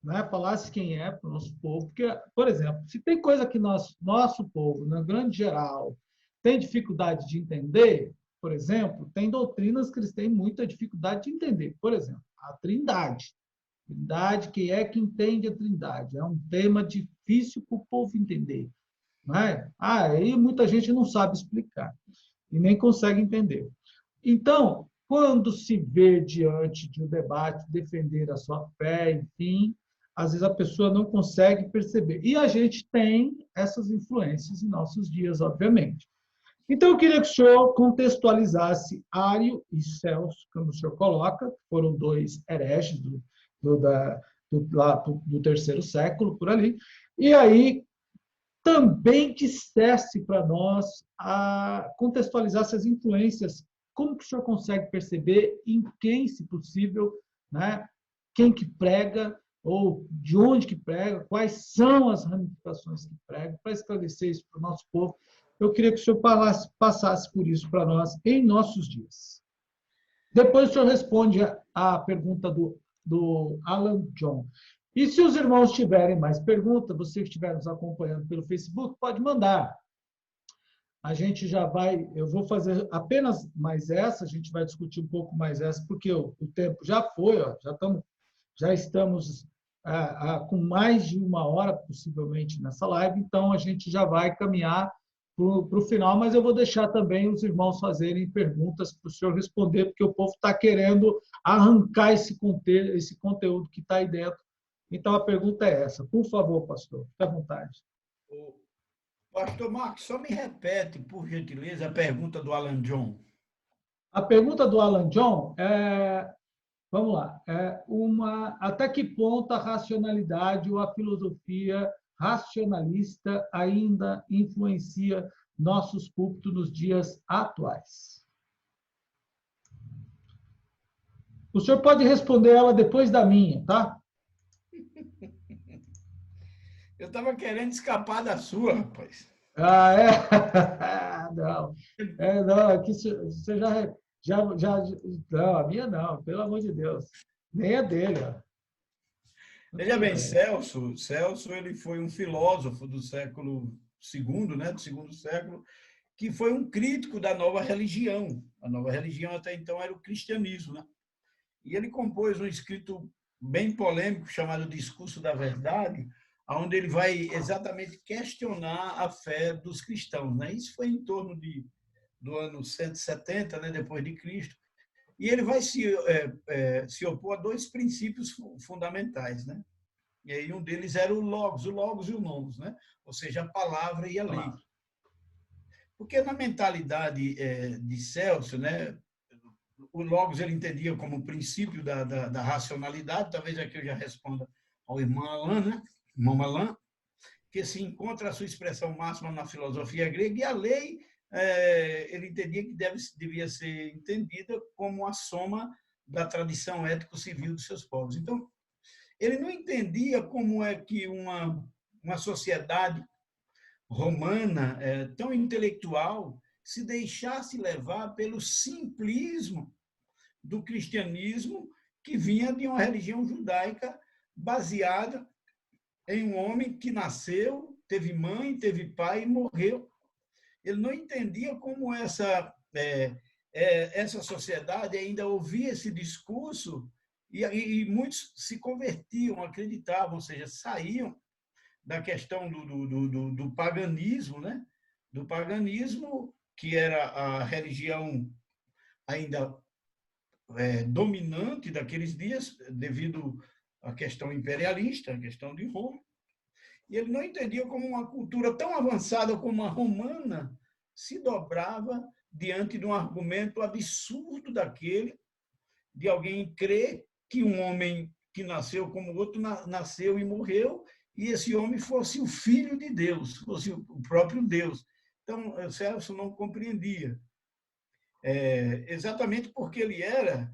né? Falasse quem é para o nosso povo. Porque, por exemplo, se tem coisa que nosso povo, na grande geral, tem dificuldade de entender, por exemplo, tem doutrinas que eles têm muita dificuldade de entender. Por exemplo, a Trindade. Trindade, quem é que entende a Trindade? É um tema difícil para o povo entender. Não é? Aí muita gente não sabe explicar e nem consegue entender. Então, quando se vê diante de um debate defender a sua fé, enfim, às vezes a pessoa não consegue perceber. E a gente tem essas influências em nossos dias, obviamente. Então, eu queria que o senhor contextualizasse Ário e Celso, como o senhor coloca, foram dois hereges do terceiro século, por ali, e aí também dissesse para nós, contextualizasse as influências, como que o senhor consegue perceber em quem, se possível, né, quem que prega, ou de onde que prega, quais são as ramificações que prega, para esclarecer isso para o nosso povo. Eu queria que o senhor passasse por isso para nós em nossos dias. Depois o senhor responde a pergunta do Alan John. E se os irmãos tiverem mais perguntas, você que estiver nos acompanhando pelo Facebook, pode mandar. A gente já vai, eu vou fazer apenas mais essa, a gente vai discutir um pouco mais essa, porque o tempo já foi, ó, já estamos com mais de 1 hora, possivelmente, nessa live, então a gente já vai caminhar para o final, mas eu vou deixar também os irmãos fazerem perguntas para o senhor responder, porque o povo está querendo arrancar esse conteúdo que está aí dentro. Então, a pergunta é essa. Por favor, pastor, fique à vontade. Pastor Marcos, só me repete, por gentileza, a pergunta do Alan John. A pergunta do Alan John vamos lá, até que ponto a racionalidade ou a filosofia racionalista ainda influencia nossos púlpitos nos dias atuais? O senhor pode responder ela depois da minha, tá? Eu estava querendo escapar da sua, rapaz. Não. Não, aqui você já. Não, a minha não, pelo amor de Deus. Nem a dele. Ó. Veja bem, Celso ele foi um filósofo do século II, né, do segundo século, que foi um crítico da nova religião. A nova religião até então era o cristianismo, né? E ele compôs um escrito bem polêmico chamado Discurso da Verdade, onde ele vai exatamente questionar a fé dos cristãos, né? Isso foi em torno do ano 170, né, depois de Cristo. E ele vai se opor a dois princípios fundamentais, né? E aí um deles era o logos e o nomos, né? Ou seja, a palavra e a lei. Porque na mentalidade de Celso, né, o logos ele entendia como o princípio da racionalidade, talvez aqui eu já responda ao irmão Alain, né? Irmão Alain, que se encontra a sua expressão máxima na filosofia grega, e a lei ele entendia que devia ser entendida como a soma da tradição ético-civil dos seus povos. Então, ele não entendia como é que uma sociedade romana tão intelectual se deixasse levar pelo simplismo do cristianismo que vinha de uma religião judaica baseada em um homem que nasceu, teve mãe, teve pai e morreu. Ele não entendia como essa sociedade ainda ouvia esse discurso e muitos se convertiam, acreditavam, ou seja, saíam da questão do paganismo, né? Do paganismo, que era a religião ainda dominante daqueles dias, devido à questão imperialista, à questão de Roma. E ele não entendia como uma cultura tão avançada como a romana se dobrava diante de um argumento absurdo daquele, de alguém crer que um homem que nasceu como o outro nasceu e morreu, e esse homem fosse o filho de Deus, fosse o próprio Deus. Então, Celso não compreendia. Exatamente porque ele era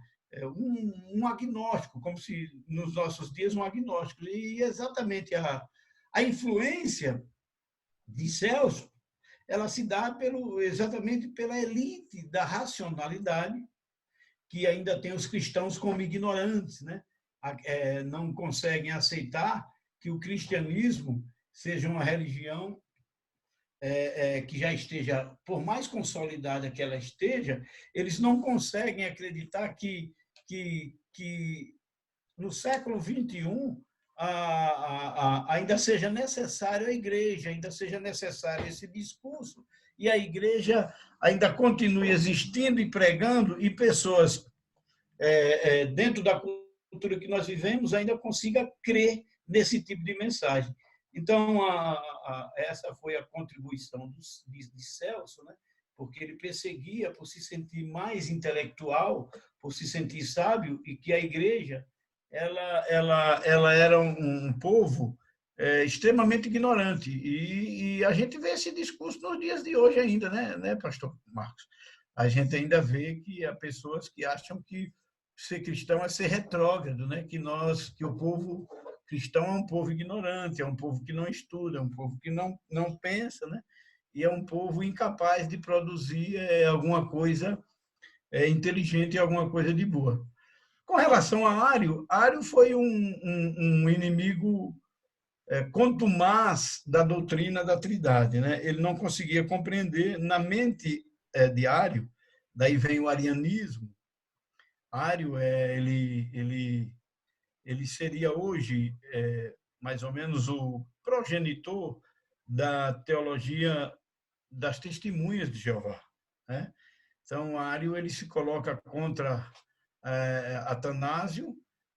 um agnóstico, como se nos nossos dias um agnóstico. E exatamente a influência de Celso, ela se dá exatamente pela elite da racionalidade, que ainda tem os cristãos como ignorantes, né? Não conseguem aceitar que o cristianismo seja uma religião que já esteja, por mais consolidada que ela esteja, eles não conseguem acreditar que no século XXI, ainda seja necessário a igreja, ainda seja necessário esse discurso, e a igreja ainda continue existindo e pregando, e pessoas, dentro da cultura que nós vivemos, ainda consiga crer nesse tipo de mensagem. Então, essa foi a contribuição de Celso, né? Porque ele perseguia por se sentir mais intelectual, por se sentir sábio, e que a igreja ela era um povo extremamente ignorante. E a gente vê esse discurso nos dias de hoje ainda, né, pastor Marcos? A gente ainda vê que há pessoas que acham que ser cristão é ser retrógrado, né? Que o povo cristão é um povo ignorante, é um povo que não estuda, é um povo que não pensa, né? E é um povo incapaz de produzir alguma coisa inteligente e alguma coisa de boa. Com relação a Ário foi um inimigo contumaz da doutrina da Trindade, né? Ele não conseguia compreender, na mente de Ário, daí vem o arianismo. Ário, ele seria hoje mais ou menos o progenitor da teologia das testemunhas de Jeová, né? Então, Ário ele se coloca contra Atanásio,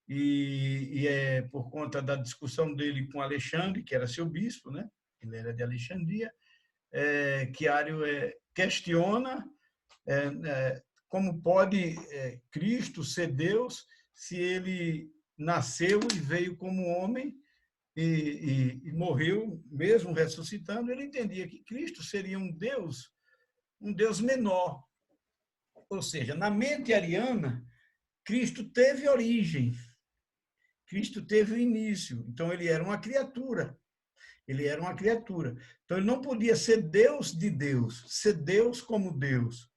e é por conta da discussão dele com Alexandre, que era seu bispo, né? Ele era de Alexandria, que Ário questiona como pode Cristo ser Deus se ele nasceu e veio como homem e morreu, mesmo ressuscitando. Ele entendia que Cristo seria um Deus menor. Ou seja, na mente ariana, Cristo teve origem, Cristo teve o início. Então, ele era uma criatura. Ele era uma criatura. Então, ele não podia ser Deus de Deus, ser Deus como Deus.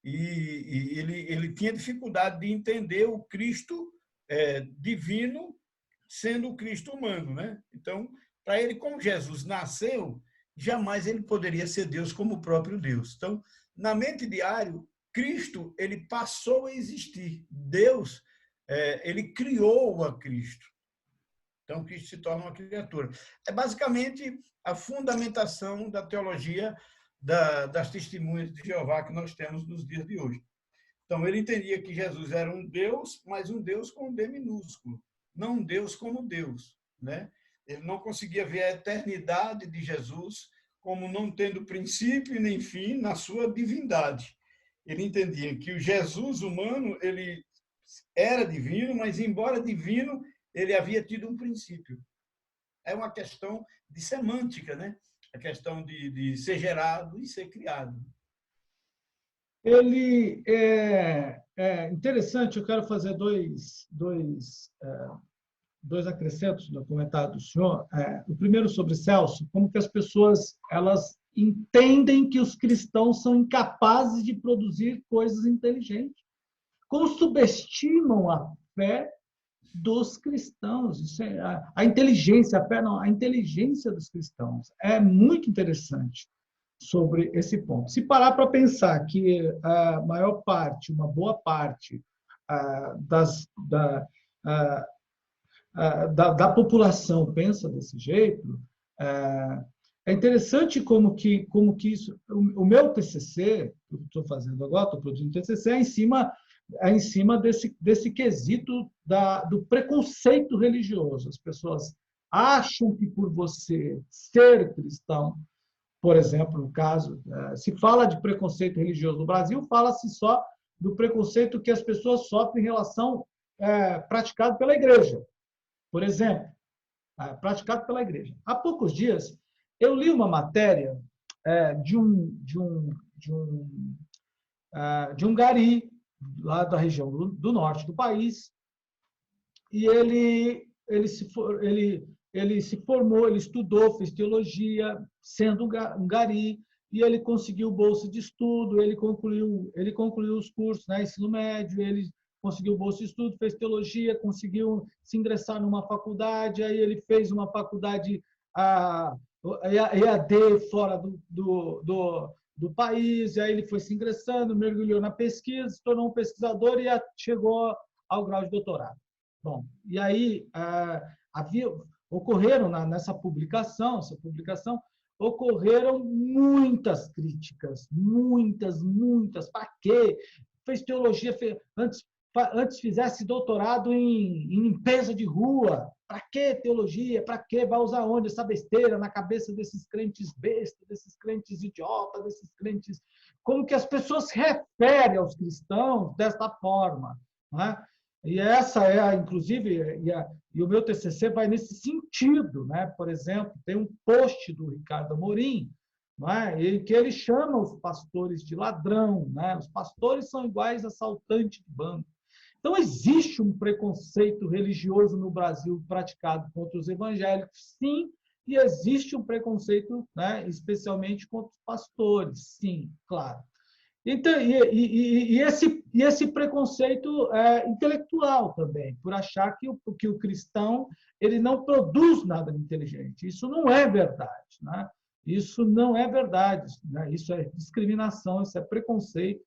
E ele tinha dificuldade de entender o Cristo divino sendo o Cristo humano, né? Então, para ele, como Jesus nasceu, jamais ele poderia ser Deus como o próprio Deus. Então, na mente de Ário, Cristo ele passou a existir. Deus ele criou a Cristo. Então, Cristo se torna uma criatura. É basicamente a fundamentação da teologia das testemunhas de Jeová que nós temos nos dias de hoje. Então, ele entendia que Jesus era um Deus, mas um Deus com D minúsculo, não um Deus como Deus, né? Ele não conseguia ver a eternidade de Jesus como não tendo princípio nem fim na sua divindade. Ele entendia que o Jesus humano ele era divino, mas, embora divino, ele havia tido um princípio. É uma questão de semântica, né? A questão de ser gerado e ser criado. Ele é interessante, eu quero fazer dois acrescentos no comentário do senhor. O primeiro sobre Celso, como que as pessoas elas entendem que os cristãos são incapazes de produzir coisas inteligentes. Como subestimam a fé dos cristãos. Isso a inteligência, a fé não, a inteligência dos cristãos. É muito interessante sobre esse ponto. Se parar para pensar que a maior parte, uma boa parte da população pensa desse jeito, é interessante como que isso... O meu TCC, que eu estou fazendo agora, estou produzindo TCC, é em cima desse quesito do preconceito religioso. As pessoas acham que por você ser cristão, por exemplo, no caso, se fala de preconceito religioso no Brasil, fala-se só do preconceito que as pessoas sofrem em relação praticado pela igreja. Por exemplo, praticado pela igreja. Há poucos dias, eu li uma matéria de um gari lá da região do norte do país, e ele se formou, ele estudou, fez teologia, sendo um gari, e ele conseguiu bolsa de estudo, ele concluiu os cursos, né, ensino médio, ele conseguiu bolsa de estudo, fez teologia, conseguiu se ingressar numa faculdade, aí ele fez uma faculdade EAD fora do país, e aí ele foi se ingressando, mergulhou na pesquisa, se tornou um pesquisador e chegou ao grau de doutorado. Bom, e aí ocorreram nessa publicação, ocorreram muitas críticas, muitas. Para quê? Fez teologia, antes fizesse doutorado em limpeza de rua. Para que teologia? Para que vai usar onde essa besteira na cabeça desses crentes bestas, desses crentes idiotas, desses crentes... Como que as pessoas se referem aos cristãos desta forma, né? E essa inclusive, e o meu TCC vai nesse sentido, né? Por exemplo, tem um post do Ricardo Amorim, não é? Em que ele chama os pastores de ladrão, né? Os pastores são iguais a assaltantes de banco. Então, existe um preconceito religioso no Brasil praticado contra os evangélicos, sim, e existe um preconceito, né, especialmente contra os pastores, sim, claro. Então, esse preconceito intelectual também, por achar que o cristão ele não produz nada de inteligente. Isso não é verdade, né? Isso não é verdade, né? Isso é discriminação, isso é preconceito.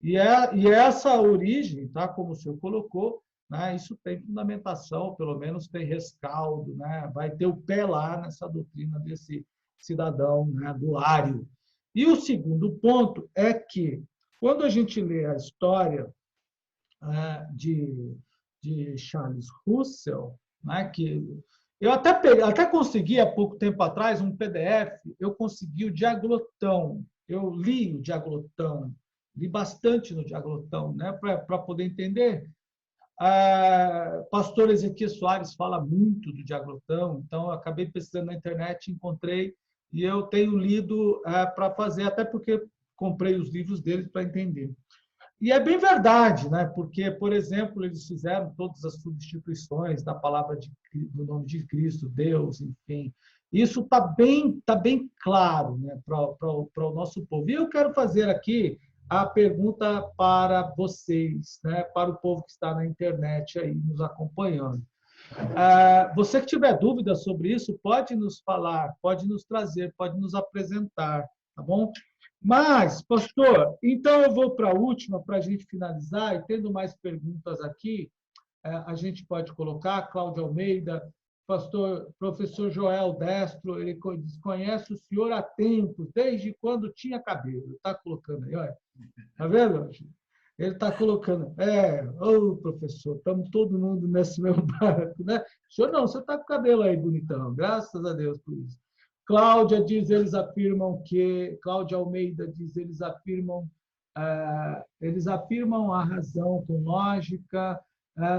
E essa origem, tá, como o senhor colocou, né, isso tem fundamentação, pelo menos tem rescaldo, né? Vai ter o pé lá nessa doutrina desse cidadão, né, do Ário. E o segundo ponto é que, quando a gente lê a história de Charles Russell, né, que eu até consegui, há pouco tempo atrás, um PDF, eu consegui o Diaglotão, eu li o Diaglotão, li bastante no Diaglotão, né, para poder entender. Pastor Ezequiel Soares fala muito do Diaglotão, então eu acabei pesquisando na internet, encontrei, e eu tenho lido para fazer, até porque comprei os livros deles para entender. E é bem verdade, né? Porque, por exemplo, eles fizeram todas as substituições da palavra do nome de Cristo, Deus, enfim. Isso tá bem claro, né, para o nosso povo. E eu quero fazer aqui a pergunta para vocês, né, para o povo que está na internet aí nos acompanhando. Você que tiver dúvidas sobre isso, pode nos falar, pode nos trazer, pode nos apresentar, tá bom? Mas, pastor, então eu vou para a última, para a gente finalizar, e tendo mais perguntas aqui, a gente pode colocar, Cláudio Almeida, professor Joel Destro, ele conhece o senhor há tempos, desde quando tinha cabelo. Está colocando aí, olha. Está vendo? Ele está colocando, professor, estamos todo mundo nesse mesmo barco, né? O senhor não, você está com o cabelo aí bonitão, graças a Deus por isso. Cláudia diz, eles afirmam que, Cláudia Almeida diz, eles afirmam a razão com lógica,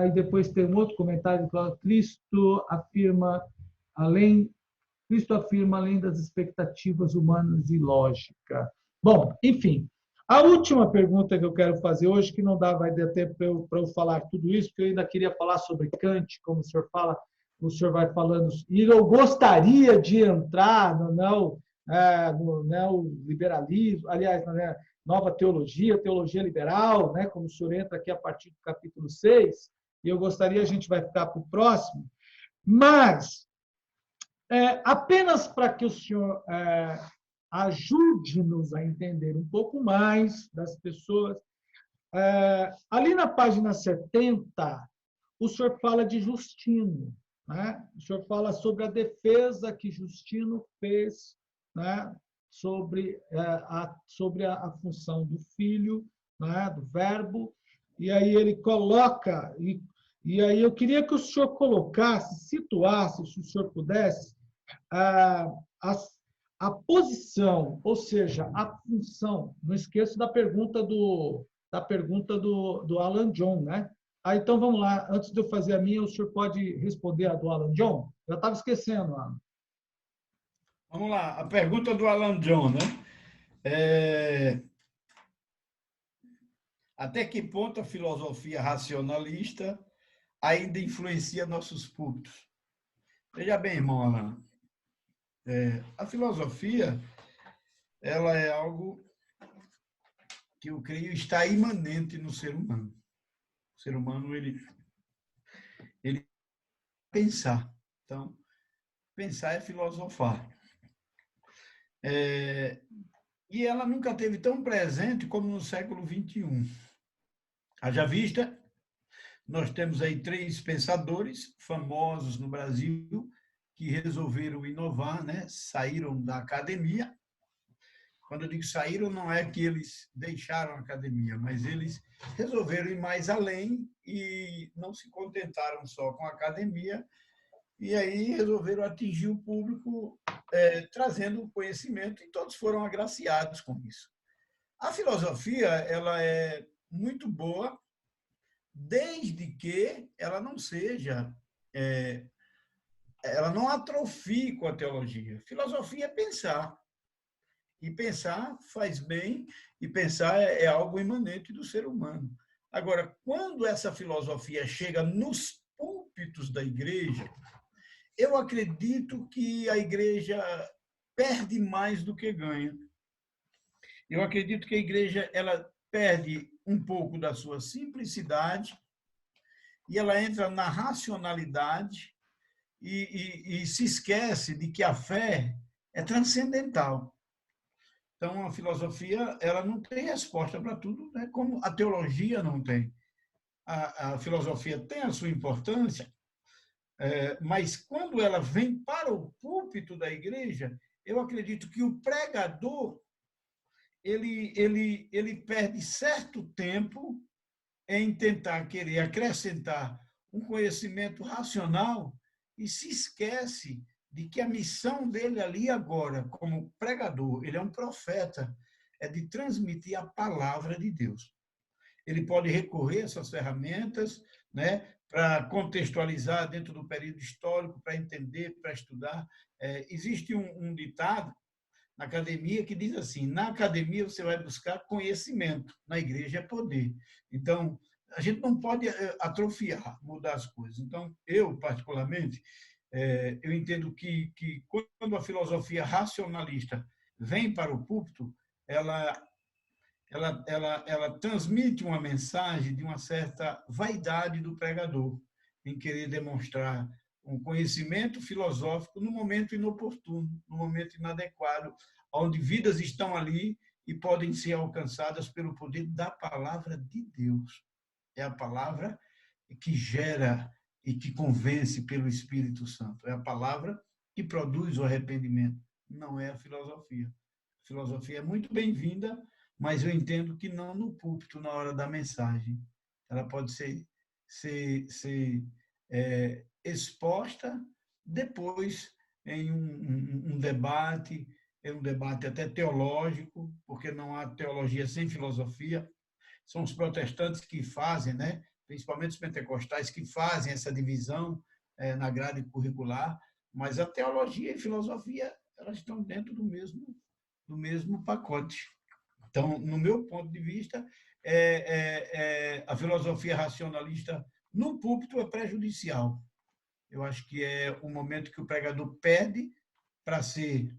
e depois tem um outro comentário, Cristo afirma além das expectativas humanas e lógica. Bom, enfim, a última pergunta que eu quero fazer hoje, que não vai dar tempo para eu falar tudo isso, porque eu ainda queria falar sobre Kant, como o senhor fala, o senhor vai falando, e eu gostaria de entrar no neoliberalismo, aliás, na nova teologia liberal, né, como o senhor entra aqui a partir do capítulo 6, e eu gostaria, a gente vai ficar para o próximo, mas apenas para que o senhor ajude-nos a entender um pouco mais das pessoas. Ali na página 70, o senhor fala de Justino, né? O senhor fala sobre a defesa que Justino fez, né? sobre a função do filho, né? Do verbo, e aí ele coloca, e aí eu queria que o senhor colocasse, situasse, se o senhor pudesse, a posição, ou seja, a função. Não esqueça da pergunta do Alan John, né? Então vamos lá. Antes de eu fazer a minha, o senhor pode responder a do Alan John? Eu estava esquecendo, Alan. Vamos lá. A pergunta do Alan John, né? Até que ponto a filosofia racionalista ainda influencia nossos púlpitos? Veja bem, irmão Alan, a filosofia ela é algo que eu creio está imanente no ser humano. O ser humano, ele pensar. Então, pensar é filosofar. E ela nunca teve tão presente como no século XXI. Haja vista Nós temos aí 3 pensadores famosos no Brasil que resolveram inovar, né? Saíram da academia. Quando eu digo saíram, não é que eles deixaram a academia, mas eles resolveram ir mais além e não se contentaram só com a academia, e aí resolveram atingir o público trazendo conhecimento, e todos foram agraciados com isso. A filosofia ela é muito boa, desde que ela não seja, ela não atrofie com a teologia. Filosofia é pensar. E pensar faz bem, e pensar é algo imanente do ser humano. Agora, quando essa filosofia chega nos púlpitos da igreja, eu acredito que a igreja perde mais do que ganha. Eu acredito que a igreja ela perde um pouco da sua simplicidade e ela entra na racionalidade e se esquece de que a fé é transcendental. Então, a filosofia ela não tem resposta para tudo, né? Como a teologia não tem. A filosofia tem a sua importância, mas quando ela vem para o púlpito da igreja, eu acredito que o pregador ele perde certo tempo em tentar querer acrescentar um conhecimento racional e se esquece de que a missão dele ali agora, como pregador, ele é um profeta, é de transmitir a palavra de Deus. Ele pode recorrer a essas ferramentas, né, para contextualizar dentro do período histórico, para entender, para estudar. Existe um ditado na academia que diz assim: na academia você vai buscar conhecimento, na igreja é poder. Então, a gente não pode atrofiar, mudar as coisas. Então, eu, particularmente, eu entendo que quando a filosofia racionalista vem para o púlpito, ela transmite uma mensagem de uma certa vaidade do pregador, em querer demonstrar um conhecimento filosófico no momento inoportuno, no momento inadequado, onde vidas estão ali e podem ser alcançadas pelo poder da palavra de Deus. É a palavra que gera e que convence pelo Espírito Santo. É a palavra que produz o arrependimento, não é a filosofia. A filosofia é muito bem-vinda, mas eu entendo que não no púlpito, na hora da mensagem. Ela pode ser exposta depois em um debate, em um debate até teológico, porque não há teologia sem filosofia. São os protestantes que fazem, né? Principalmente os pentecostais, que fazem essa divisão na grade curricular, mas a teologia e a filosofia elas estão dentro do mesmo pacote. Então, no meu ponto de vista, a filosofia racionalista no púlpito é prejudicial. Eu acho que é o momento que o pregador perde para ser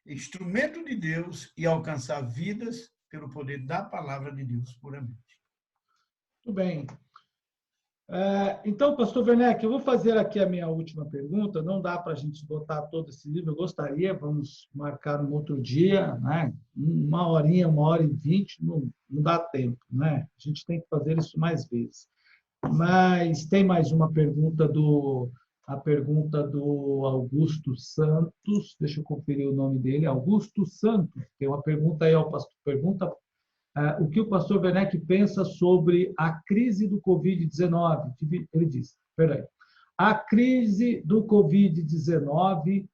instrumento de Deus e alcançar vidas pelo poder da palavra de Deus, puramente. Muito bem. Então, pastor Werneck, eu vou fazer aqui a minha última pergunta. Não dá para a gente botar todo esse livro, eu gostaria, vamos marcar um outro dia, né? 1 horinha, 1h20, não dá tempo, né? A gente tem que fazer isso mais vezes. Mas tem mais uma pergunta a pergunta do Augusto Santos, deixa eu conferir o nome dele, Augusto Santos, tem uma pergunta aí ao pastor, pergunta o que o pastor Werneck pensa sobre a crise do Covid-19. Ele diz, peraí, a crise do Covid-19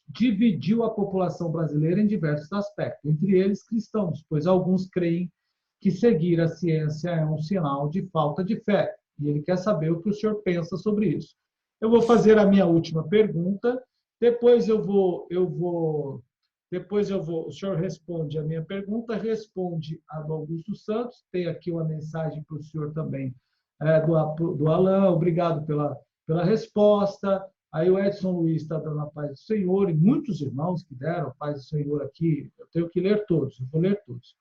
dividiu a população brasileira em diversos aspectos, entre eles cristãos, pois alguns creem que seguir a ciência é um sinal de falta de fé. E ele quer saber o que o senhor pensa sobre isso. Eu vou fazer a minha última pergunta, depois o senhor responde a minha pergunta, responde a do Augusto Santos, tem aqui uma mensagem para o senhor também, do Alain, obrigado pela resposta. Aí o Edson Luiz está dando a paz do Senhor, e muitos irmãos que deram a paz do Senhor aqui, eu tenho que ler todos, eu vou ler todos.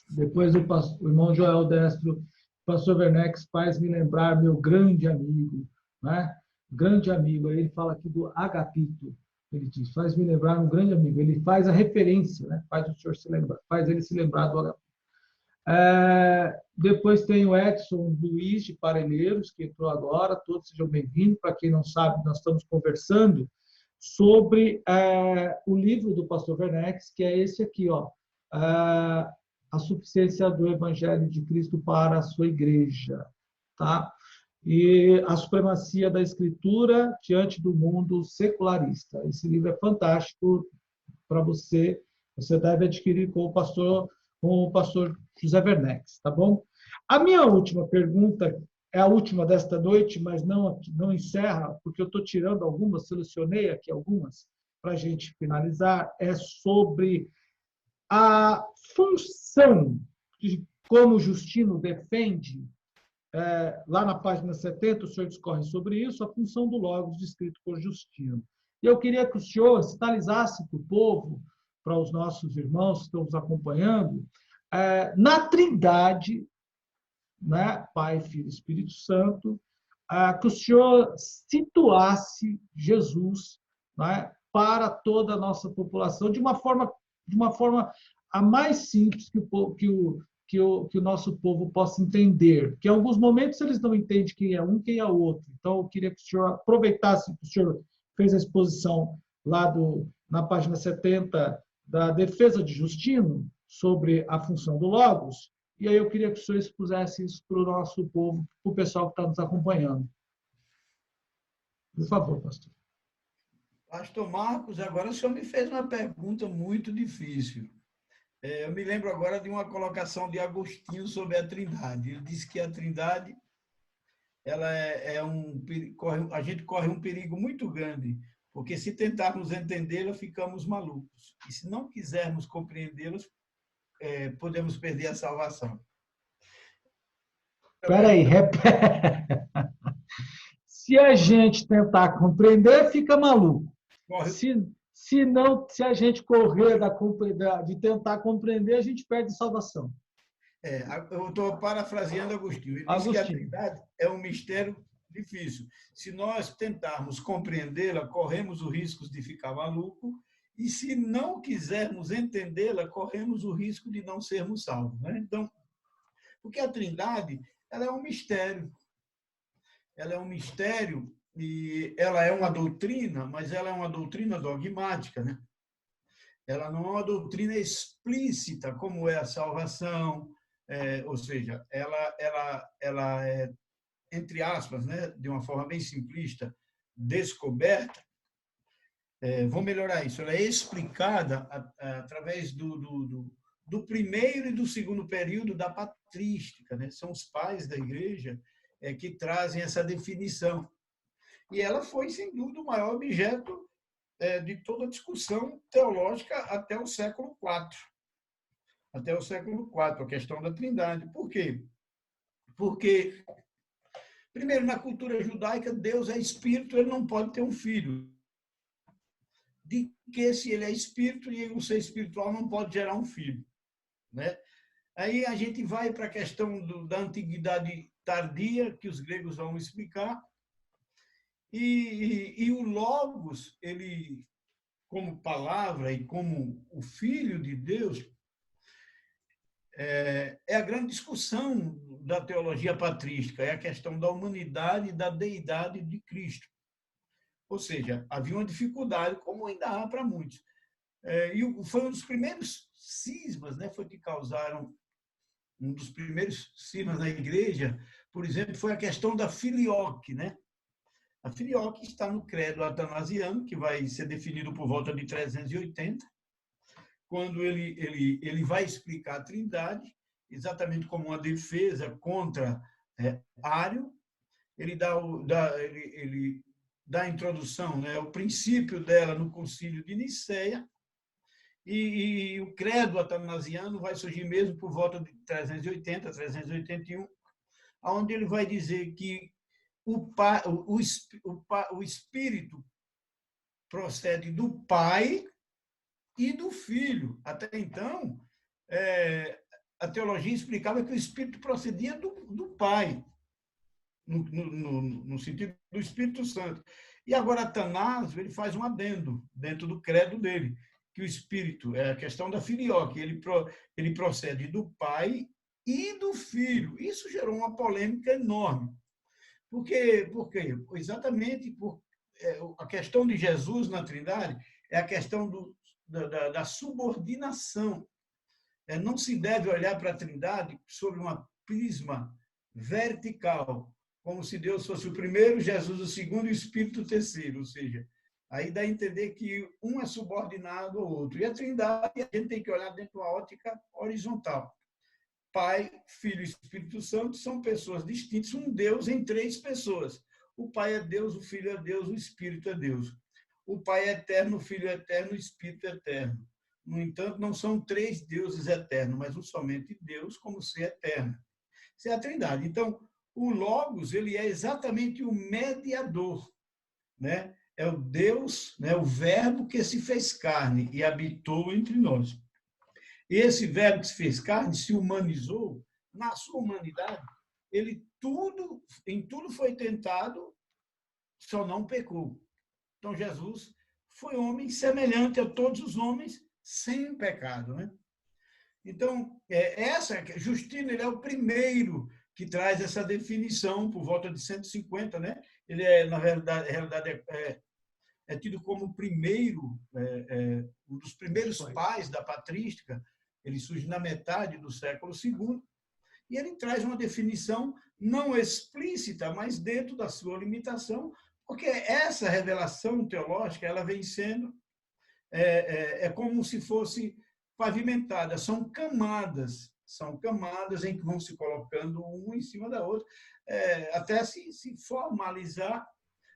Depois o irmão Joel Destro, pastor Werneck, faz me lembrar meu grande amigo, né? Grande amigo, aí ele fala aqui do Agapito, ele diz, faz me lembrar um grande amigo, ele faz a referência, né? Faz o senhor se lembrar, faz ele se lembrar do Agapito. Depois tem o Edson Luiz de Parelheiros, que entrou agora. Todos sejam bem-vindos. Para quem não sabe, nós estamos conversando sobre o livro do pastor Werneck, que é esse aqui, ó, A Suficiência do Evangelho de Cristo para a Sua Igreja. Tá? E a supremacia da Escritura diante do mundo secularista. Esse livro é fantástico para você. Você deve adquirir com o pastor José Werneck, tá bom? A minha última pergunta é a última desta noite, mas não encerra, porque eu estou tirando algumas, selecionei aqui algumas para a gente finalizar, é sobre a função, como Justino defende, lá na página 70, o senhor discorre sobre isso, a função do Logos descrito por Justino. E eu queria que o senhor sinalizasse para o povo, para os nossos irmãos que estão nos acompanhando, na Trindade, né, Pai, Filho e Espírito Santo, que o senhor situasse Jesus, né, para toda a nossa população de uma forma a mais simples que o nosso povo possa entender. Porque em alguns momentos eles não entendem quem é um, quem é o outro. Então, eu queria que o senhor aproveitasse que o senhor fez a exposição lá na página 70 da defesa de Justino sobre a função do Logos, e aí eu queria que o senhor expusesse isso para o nosso povo, para o pessoal que está nos acompanhando. Por favor, pastor. Pastor Marcos, agora o senhor me fez uma pergunta muito difícil. Eu me lembro agora de uma colocação de Agostinho sobre a Trindade. Ele disse que a Trindade ela a gente corre um perigo muito grande, porque se tentarmos entendê-la, ficamos malucos. E se não quisermos compreendê-la, podemos perder a salvação. Espera aí, repete. Se a gente tentar compreender, fica maluco. Se a gente correr de tentar compreender, a gente perde salvação. Eu estou parafraseando Agostinho. Ele diz que a Trindade é um mistério difícil. Se nós tentarmos compreendê-la, corremos o risco de ficar maluco, e se não quisermos entendê-la, corremos o risco de não sermos salvos. Né? Então, porque a Trindade ela é um mistério. Ela é um mistério e ela é uma doutrina, mas ela é uma doutrina dogmática, né? Ela não é uma doutrina explícita, como é a salvação, ou seja, ela é, entre aspas, né, de uma forma bem simplista, descoberta. Vou melhorar isso. Ela é explicada através do primeiro e do segundo período da patrística, né? São os pais da Igreja que trazem essa definição. E ela foi, sem dúvida, o maior objeto de toda a discussão teológica até o século IV. Até o século IV, a questão da Trindade. Por quê? Porque, primeiro, na cultura judaica, Deus é espírito, ele não pode ter um filho. De que, se ele é espírito e o ser espiritual não pode gerar um filho, né? Aí a gente vai para a questão da antiguidade tardia, que os gregos vão explicar, e o Logos, ele, como palavra e como o Filho de Deus, é a grande discussão da teologia patrística, é a questão da humanidade e da deidade de Cristo. Ou seja, havia uma dificuldade, como ainda há para muitos. E foi um dos primeiros cismas, né, foi que causaram um dos primeiros cismas na igreja, por exemplo, foi a questão da filioque, né? A filioque está no credo atanasiano, que vai ser definido por volta de 380, quando ele vai explicar a Trindade, exatamente como uma defesa contra Ário. Ele dá a introdução, né, o princípio dela no Concílio de Nicéia, e o credo atanasiano vai surgir mesmo por volta de 380, 381, onde ele vai dizer que o Espírito procede do Pai e do Filho. Até então, a teologia explicava que o Espírito procedia do Pai, no sentido do Espírito Santo. E agora Atanásio ele faz um adendo dentro do credo dele, que o Espírito é a questão da filioque, ele procede do Pai e do Filho. Isso gerou uma polêmica enorme. Por quê? Exatamente por a questão de Jesus na Trindade é a questão da subordinação. Não se deve olhar para a Trindade sob uma prisma vertical, como se Deus fosse o primeiro, Jesus o segundo e o Espírito o terceiro, ou seja, aí dá a entender que um é subordinado ao outro. E a Trindade, a gente tem que olhar dentro de uma ótica horizontal. Pai, Filho e Espírito Santo são pessoas distintas, um Deus em três pessoas. O Pai é Deus, o Filho é Deus, o Espírito é Deus. O Pai é eterno, o Filho é eterno, o Espírito é eterno. No entanto, não são três deuses eternos, mas um somente Deus como ser eterno. Isso é a Trindade. Então, o Logos, ele é exatamente o mediador, né? É o Deus, né? O Verbo que se fez carne e habitou entre nós. Esse Verbo que se fez carne se humanizou na sua humanidade. Ele em tudo foi tentado, só não pecou. Então, Jesus foi homem semelhante a todos os homens, sem pecado, né? Então, Justino, ele é o primeiro que traz essa definição por volta de 150, né? Ele na realidade é tido como o primeiro, um dos primeiros pais da patrística. Ele surge na metade do século II e ele traz uma definição não explícita, mas dentro da sua limitação, porque essa revelação teológica ela vem sendo como se fosse pavimentada, são camadas em que vão se colocando uma em cima da outra, até se formalizar.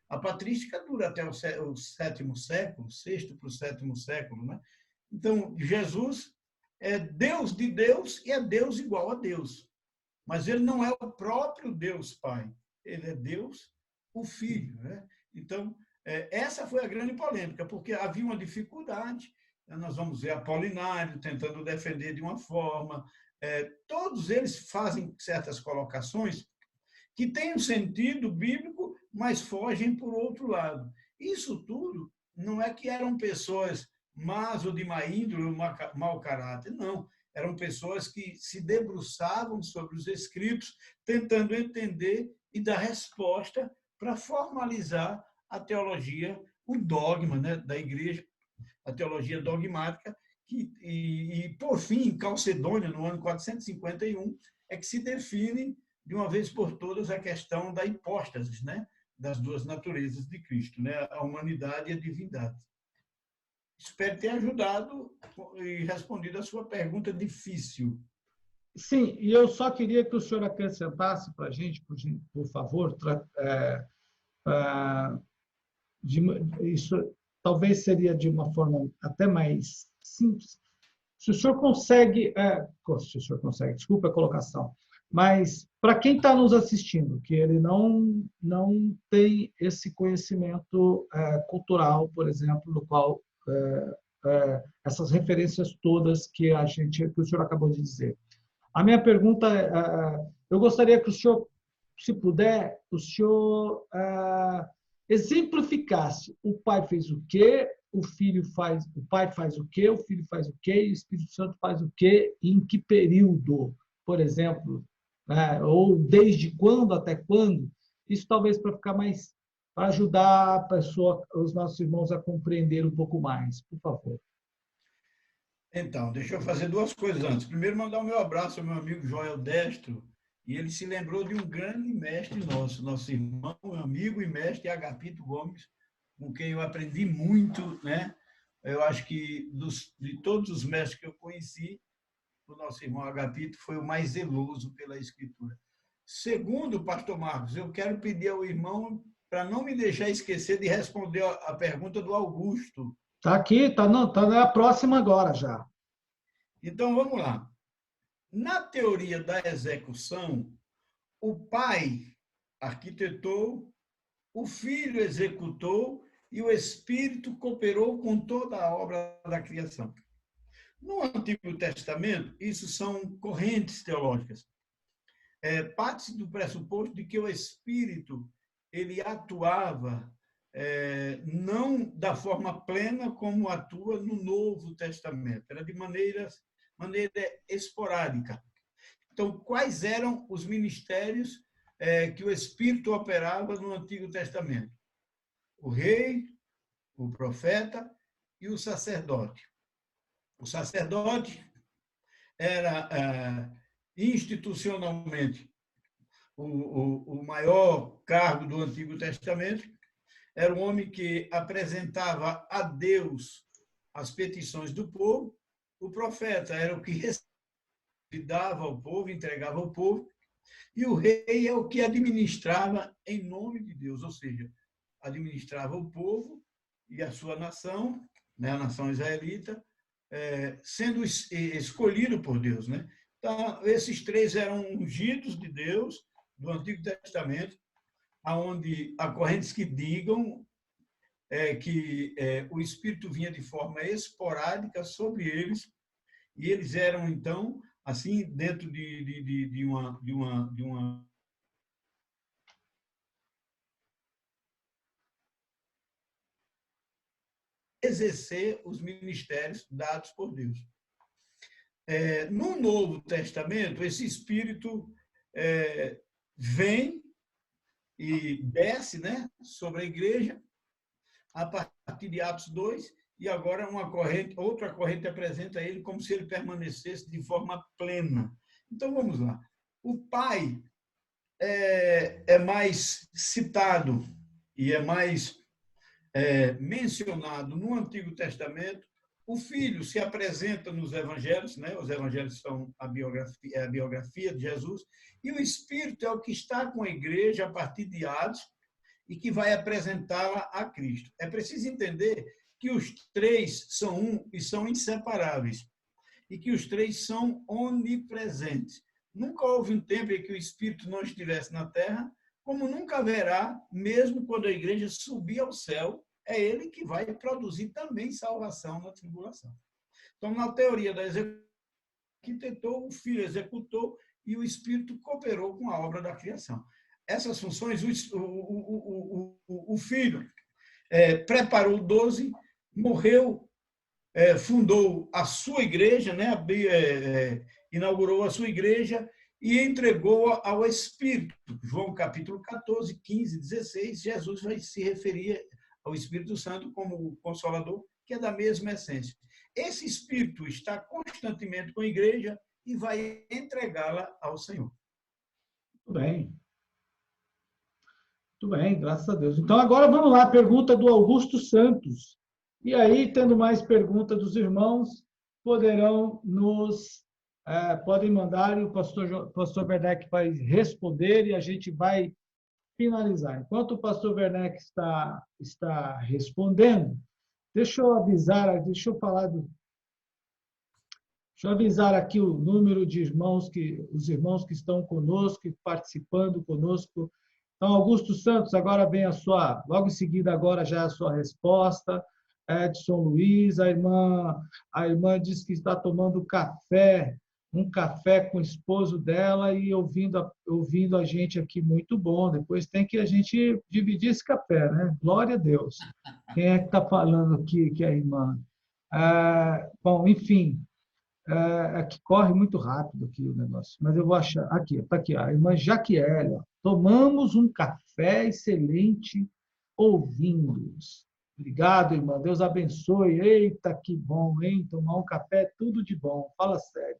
A patrística dura até o sétimo século, sexto para o sétimo século, né? Então, Jesus é Deus de Deus e é Deus igual a Deus. Mas ele não é o próprio Deus Pai, ele é Deus, o Filho, né? Então, essa foi a grande polêmica, porque havia uma dificuldade. Nós vamos ver Apolinário tentando defender de uma forma. Todos eles fazem certas colocações que têm um sentido bíblico, mas fogem por outro lado. Isso tudo não é que eram pessoas más ou de má índole ou mau caráter, não. Eram pessoas que se debruçavam sobre os escritos, tentando entender e dar resposta para formalizar a teologia, o dogma, né, da igreja, a teologia dogmática, e por fim, em Calcedônia, no ano 451, é que se define de uma vez por todas a questão da hipóstase, né, das duas naturezas de Cristo, né, a humanidade e a divindade. Espero ter ajudado e respondido a sua pergunta difícil. Sim, e eu só queria que o senhor acrescentasse para a gente, por favor, isso talvez seria de uma forma até mais simples. Se o senhor consegue, desculpa a colocação, mas para quem está nos assistindo, que ele não tem esse conhecimento cultural, por exemplo, no qual essas referências todas que o senhor acabou de dizer. A minha pergunta eu gostaria que o senhor, se puder, o senhor exemplificasse: o Pai fez o quê, o Pai faz o quê, o Filho faz o quê, e o Espírito Santo faz o quê, e em que período, por exemplo, né? Ou desde quando até quando? Isso talvez para ajudar a pessoa, os nossos irmãos a compreender um pouco mais, por favor. Então, deixa eu fazer duas coisas antes. Primeiro, mandar o meu abraço ao meu amigo Joel Destro, e ele se lembrou de um grande mestre nosso irmão, amigo e mestre Agapito Gomes, com quem eu aprendi muito, né? Eu acho que de todos os mestres que eu conheci, o nosso irmão Agapito foi o mais zeloso pela Escritura. Segundo, pastor Marcos, eu quero pedir ao irmão para não me deixar esquecer de responder a pergunta do Augusto. Está aqui, está na próxima agora já. Então, vamos lá. Na teoria da execução, o pai arquitetou, o filho executou e o Espírito cooperou com toda a obra da criação. No Antigo Testamento, isso são correntes teológicas. Parte do pressuposto de que o Espírito ele atuava não da forma plena como atua no Novo Testamento, era de maneira esporádica. Então, quais eram os ministérios que o Espírito operava no Antigo Testamento? O rei, o profeta e o sacerdote. O sacerdote era institucionalmente o maior cargo do Antigo Testamento. Era um homem que apresentava a Deus as petições do povo. O profeta era o que dava ao povo, entregava ao povo. E o rei é o que administrava em nome de Deus, ou seja, administrava o povo e a sua nação, né, a nação israelita, sendo escolhido por Deus, né? Então, esses três eram ungidos de Deus do Antigo Testamento, aonde há correntes que digam que o Espírito vinha de forma esporádica sobre eles, e eles eram, então, assim, dentro de uma exercer os ministérios dados por Deus. No Novo Testamento, esse Espírito vem e desce, né, sobre a igreja, a partir de Atos 2, e agora outra corrente apresenta ele como se ele permanecesse de forma plena. Então, vamos lá. O Pai é mais citado e é mais mencionado no Antigo Testamento. O Filho se apresenta nos Evangelhos, né? Os Evangelhos são a biografia de Jesus, e o Espírito é o que está com a igreja a partir de Atos e que vai apresentá-la a Cristo. É preciso entender que os três são um e são inseparáveis, e que os três são onipresentes. Nunca houve um tempo em que o Espírito não estivesse na terra, como nunca haverá, mesmo quando a igreja subir ao céu, é ele que vai produzir também salvação na tribulação. Então, na teoria da execução, arquitetou, o Filho executou e o Espírito cooperou com a obra da criação. Essas funções, o Filho preparou 12, morreu, fundou a sua igreja, né? Inaugurou a sua igreja e entregou ao Espírito. João capítulo 14, 15, 16, Jesus vai se referir ao Espírito Santo como o Consolador, que é da mesma essência. Esse Espírito está constantemente com a igreja e vai entregá-la ao Senhor. Muito bem. Muito bem, graças a Deus. Então, agora vamos lá, pergunta do Augusto Santos. E aí, tendo mais perguntas dos irmãos, podem mandar e o pastor Werneck vai responder e a gente vai finalizar. Enquanto o pastor Werneck está respondendo, deixa eu avisar aqui o número de os irmãos que estão conosco e participando conosco. Então, Augusto Santos, agora vem logo em seguida agora já a sua resposta. Edson Luiz, a irmã diz que está tomando um café com o esposo dela e ouvindo a gente aqui, muito bom. Depois tem que a gente dividir esse café, né? Glória a Deus. Quem é que está falando aqui que é a irmã? Bom, enfim, que corre muito rápido aqui o negócio, mas eu vou achar. Aqui, está aqui, a irmã Jaquiele. Tomamos um café excelente ouvindo-os. Obrigado, irmã. Deus abençoe. Eita, que bom, hein? Tomar um café é tudo de bom. Fala sério.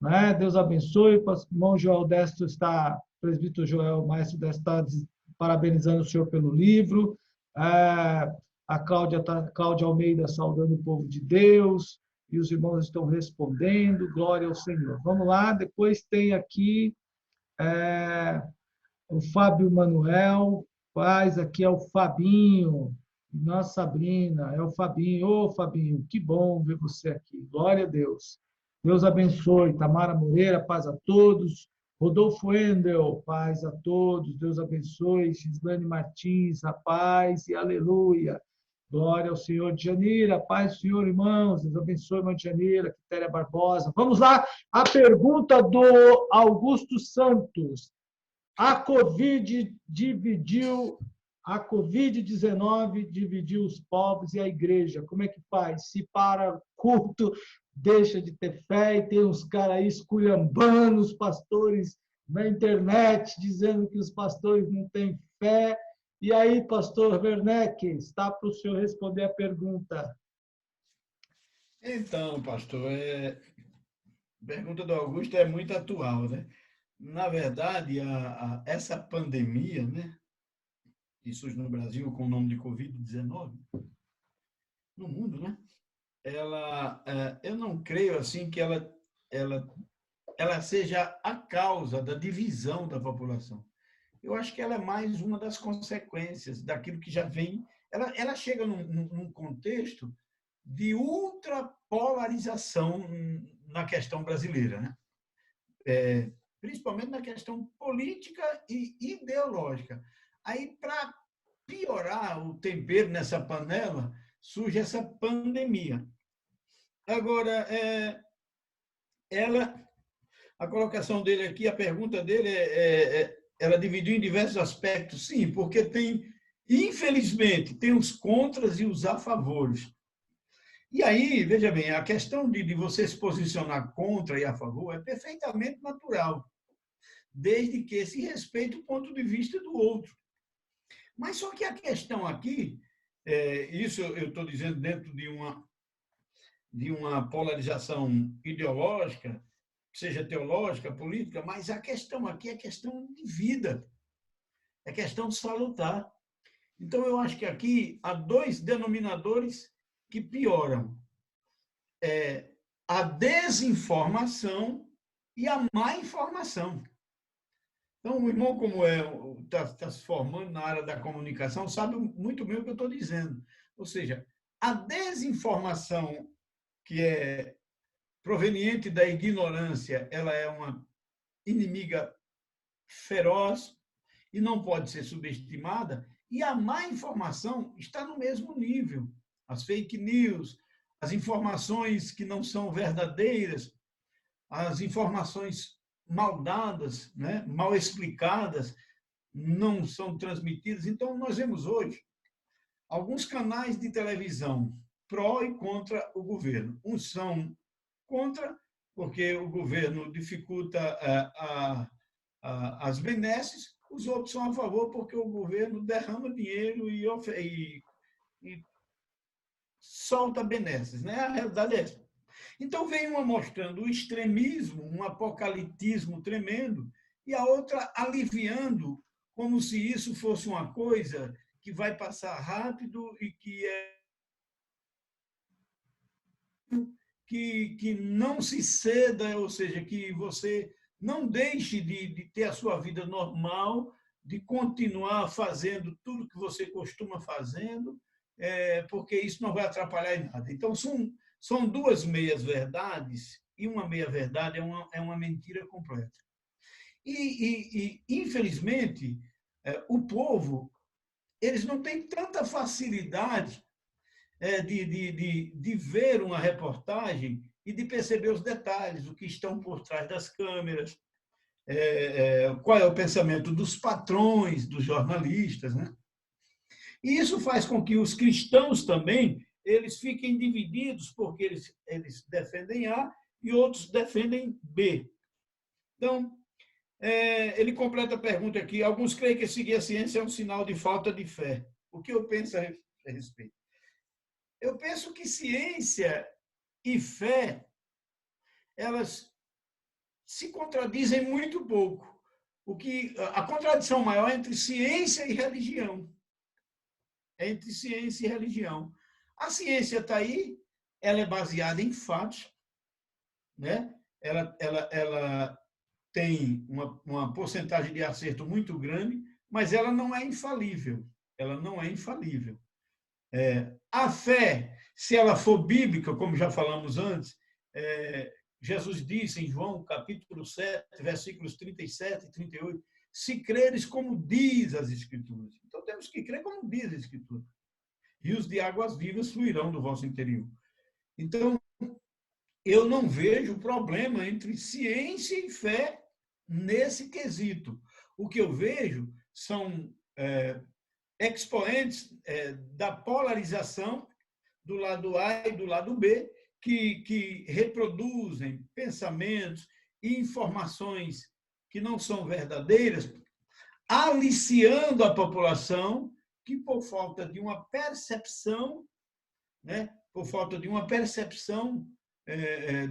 Né? Deus abençoe. O irmão Joel Destro o presbítero Joel Maestro Destro está parabenizando o senhor pelo livro. A Cláudia Almeida saudando o povo de Deus. E os irmãos estão respondendo. Glória ao Senhor. Vamos lá. Depois tem aqui o Fábio Manuel. Paz, aqui é o Fabinho. Nossa, Sabrina, é o Fabinho. Ô, Fabinho, que bom ver você aqui. Glória a Deus. Deus abençoe. Tamara Moreira, paz a todos. Rodolfo Endel, paz a todos. Deus abençoe. Gislane Martins, a paz e aleluia. Glória ao Senhor. Janira, paz do Senhor, irmãos. Deus abençoe, irmã Janira. Quitéria Barbosa. Vamos lá. A pergunta do Augusto Santos. A Covid-19 dividiu os povos e a igreja. Como é que faz? Se para culto deixa de ter fé, e tem uns caras aí esculhambando os pastores na internet, dizendo que os pastores não têm fé. E aí, pastor Werneck, está para o senhor responder a pergunta. Então, pastor, a pergunta do Augusto é muito atual, né? Na verdade, essa pandemia, né, que surge no Brasil com o nome de Covid-19, no mundo, né? Eu não creio assim que ela, ela seja a causa da divisão da população. Eu acho que ela é mais uma das consequências daquilo que já vem. Ela chega num contexto de ultrapolarização na questão brasileira, né? Principalmente na questão política e ideológica. Aí, para piorar o tempero nessa panela, surge essa pandemia. Agora, a colocação dele aqui, a pergunta dele ela dividiu em diversos aspectos, sim, porque infelizmente, tem os contras e os a favores. E aí, veja bem, a questão de você se posicionar contra e a favor é perfeitamente natural, desde que se respeite o ponto de vista do outro. Mas só que a questão aqui, isso eu estou dizendo dentro de uma polarização ideológica, seja teológica, política, mas a questão aqui é questão de vida, é questão salutar. Então, eu acho que aqui há dois denominadores que pioram. A desinformação e a má informação. Então, o irmão, como está se formando na área da comunicação, sabe muito bem o que eu estou dizendo. Ou seja, a desinformação, que é proveniente da ignorância, ela é uma inimiga feroz e não pode ser subestimada, e a má informação está no mesmo nível. As fake news, as informações que não são verdadeiras, as informações mal dadas, né, mal explicadas, não são transmitidas. Então, nós vemos hoje alguns canais de televisão pró e contra o governo. Uns são contra, porque o governo dificulta as benesses, os outros são a favor, porque o governo derrama dinheiro e solta benesses. Né? A realidade é essa. Então, vem uma mostrando o extremismo, um apocaliptismo tremendo, e a outra aliviando, como se isso fosse uma coisa que vai passar rápido e que não se ceda, ou seja, que você não deixe de ter a sua vida normal, de continuar fazendo tudo que você costuma fazendo, porque isso não vai atrapalhar em nada. Então, são duas meias-verdades, e uma meia-verdade é uma mentira completa. Infelizmente, o povo, eles não têm tanta facilidade de ver uma reportagem e de perceber os detalhes, o que estão por trás das câmeras, qual é o pensamento dos patrões, dos jornalistas, né? E isso faz com que os cristãos também eles fiquem divididos, porque eles defendem A e outros defendem B. Então, ele completa a pergunta aqui. Alguns creem que seguir a ciência é um sinal de falta de fé. O que eu penso a respeito? Eu penso que ciência e fé, elas se contradizem muito pouco. A contradição maior é entre ciência e religião. É entre ciência e religião. A ciência está aí, ela é baseada em fatos, né? Ela tem uma porcentagem de acerto muito grande, mas ela não é infalível. Ela não é infalível. A fé, se ela for bíblica, como já falamos antes, Jesus disse em João, capítulo 7, versículos 37 e 38, se creres como diz as Escrituras. Então, temos que crer como diz a Escritura. Rios de águas vivas fluirão do vosso interior. Então, eu não vejo problema entre ciência e fé nesse quesito. O que eu vejo são expoentes da polarização do lado A e do lado B, que reproduzem pensamentos e informações que não são verdadeiras, aliciando a população que, por falta de uma percepção, né, por falta de uma percepção